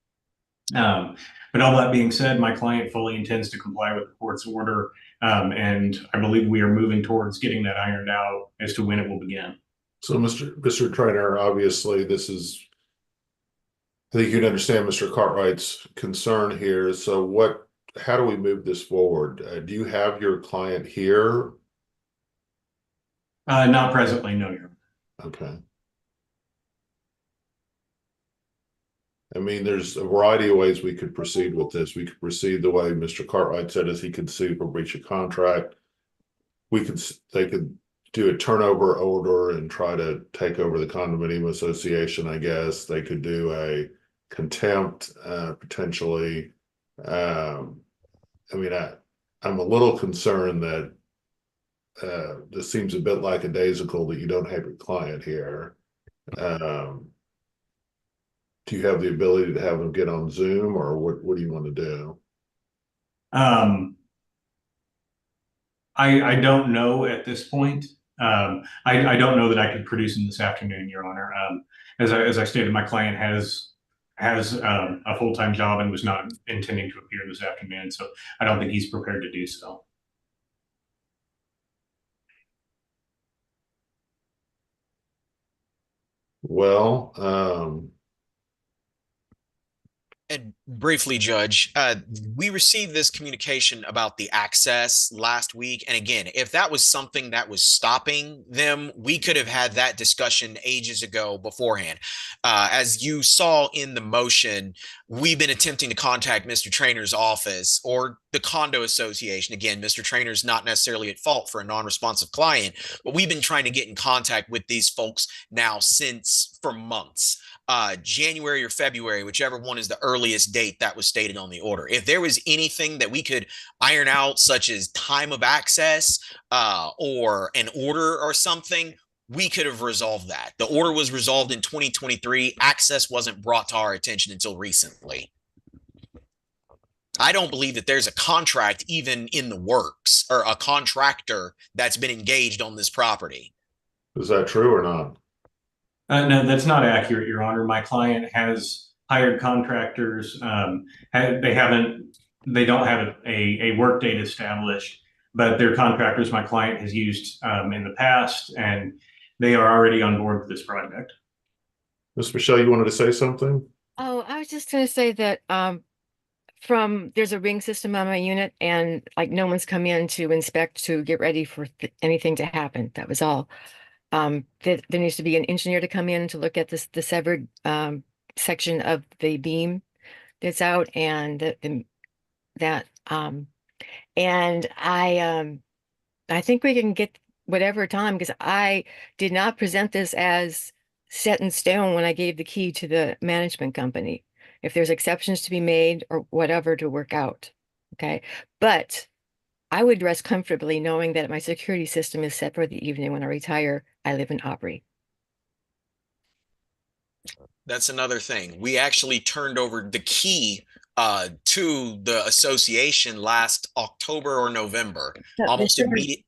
But all that being said, my client fully intends to comply with the court's order, and I believe we are moving towards getting that ironed out as to when it will begin. So, Mr. Trainer, obviously, this is, I think you'd understand Mr. Cartwright's concern here. So how do we move this forward? Do you have your client here? Not presently, no, Your Honor. Okay. I mean, there's a variety of ways we could proceed with this. We could proceed the way Mr. Cartwright said, is he could sue for breach of contract. They could do a turnover order and try to take over the condominium association, I guess. They could do a contempt, potentially. I mean, I'm a little concerned that this seems a bit like a daisical that you don't have your client here. Do you have the ability to have them get on Zoom, or what do you want to do? I don't know at this point. I don't know that I could produce them this afternoon, Your Honor. As I stated, my client has a full-time job and was not intending to appear this afternoon, so I don't think he's prepared to do so. Well, And briefly, Judge, we received this communication about the access last week. And again, if that was something that was stopping them, we could have had that discussion ages ago beforehand. As you saw in the motion, we've been attempting to contact Mr. Trainer's office or the condo association. Again, Mr. Trainer's not necessarily at fault for a non-responsive client, but we've been trying to get in contact with these folks now for months. January or February, whichever one is the earliest date that was stated on the order. If there was anything that we could iron out, such as time of access or an order or something, we could have resolved that. The order was resolved in 2023. Access wasn't brought to our attention until recently. I don't believe that there's a contract even in the works or a contractor that's been engaged on this property. Is that true or not? No, that's not accurate, Your Honor. My client has hired contractors. They don't have a work date established, but they're contractors my client has used in the past, and they are already on board with this project. Ms. Michelle, you wanted to say something? Oh, I was just gonna say that there's a ring system on my unit, and like no one's come in to inspect to get ready for anything to happen. That was all. There needs to be an engineer to come in to look at the severed section of the beam that's out, and and I think we can get whatever time, because I did not present this as set in stone when I gave the key to the management company. If there's exceptions to be made or whatever to work out, okay? But I would rest comfortably knowing that my security system is set for the evening. When I retire, I live in Opry. That's another thing. We actually turned over the key to the association last October or November, almost immediately.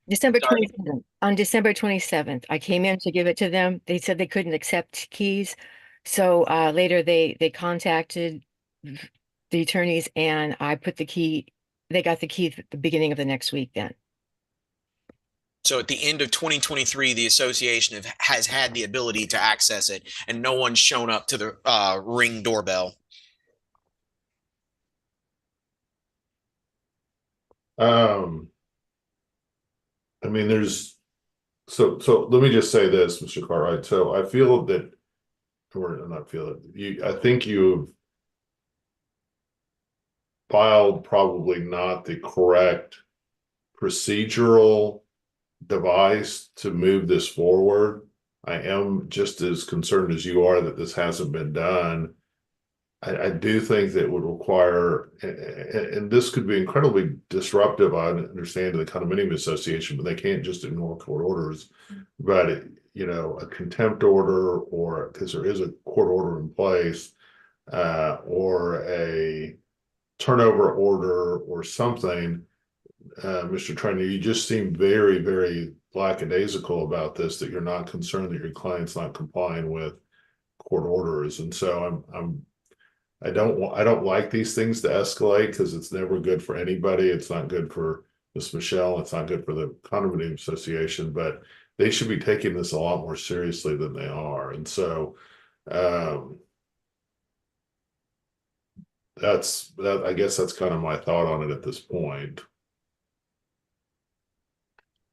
December 27th. On December 27th, I came in to give it to them. They said they couldn't accept keys. So later they contacted the attorneys, and I put the key, they got the key at the beginning of the next week then. So at the end of 2023, the association has had the ability to access it, and no one's shown up to the Ring doorbell. I mean, so let me just say this, Mr. Cartwright. So I feel that, or not feel it, I think you've filed probably not the correct procedural device to move this forward. I am just as concerned as you are that this hasn't been done. I do think that would require, and this could be incredibly disruptive, I understand, to the condominium association, but they can't just ignore court orders. But, a contempt order, or because there is a court order in place, or a turnover order or something, Mr. Trainer, you just seem very, very lackadaisical about this, that you're not concerned that your client's not complying with court orders. And so I don't like these things to escalate, because it's never good for anybody. It's not good for Ms. Michelle. It's not good for the condominium association, but they should be taking this a lot more seriously than they are. And so I guess that's kind of my thought on it at this point.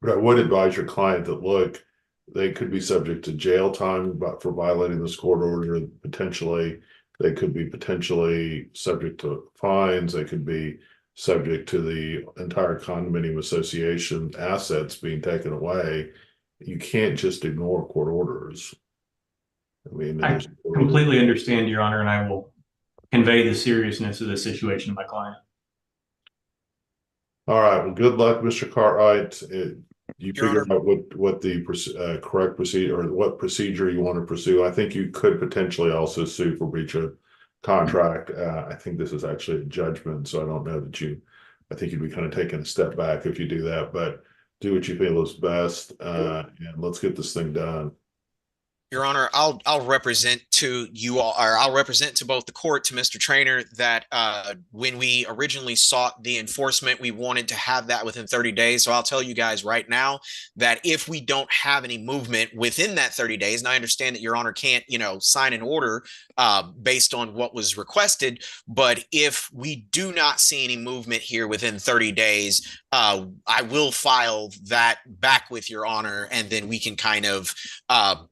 But I would advise your client that, look, they could be subject to jail time for violating this court order. Potentially, they could be potentially subject to fines. They could be subject to the entire condominium association assets being taken away. You can't just ignore court orders. I mean, I completely understand, Your Honor, and I will convey the seriousness of the situation to my client. All right. Well, good luck, Mr. Cartwright. You figure out what the correct procedure, or what procedure you want to pursue. I think you could potentially also sue for breach of contract. I think this is actually a judgment, so I don't know that I think you'd be kind of taking a step back if you do that, but do what you feel is best, and let's get this thing done. Your Honor, I'll represent to you all, or I'll represent to both the court, to Mr. Trainer, that when we originally sought the enforcement, we wanted to have that within 30 days. So I'll tell you guys right now that if we don't have any movement within that 30 days, and I understand that Your Honor can't, sign an order based on what was requested, but if we do not see any movement here within 30 days, I will file that back with Your Honor, and then we can kind of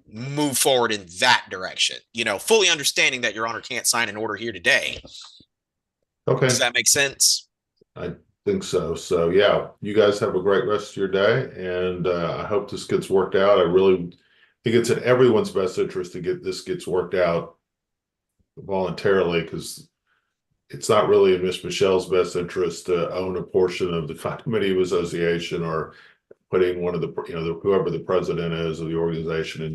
move forward in that direction, fully understanding that Your Honor can't sign an order here today. Okay. Does that make sense? I think so. So yeah, you guys have a great rest of your day, and I hope this gets worked out. I really think it's in everyone's best interest to get this gets worked out voluntarily, because it's not really in Miss Michelle's best interest to own a portion of the condominium association, or putting one of the, whoever the president is of the organization in jail.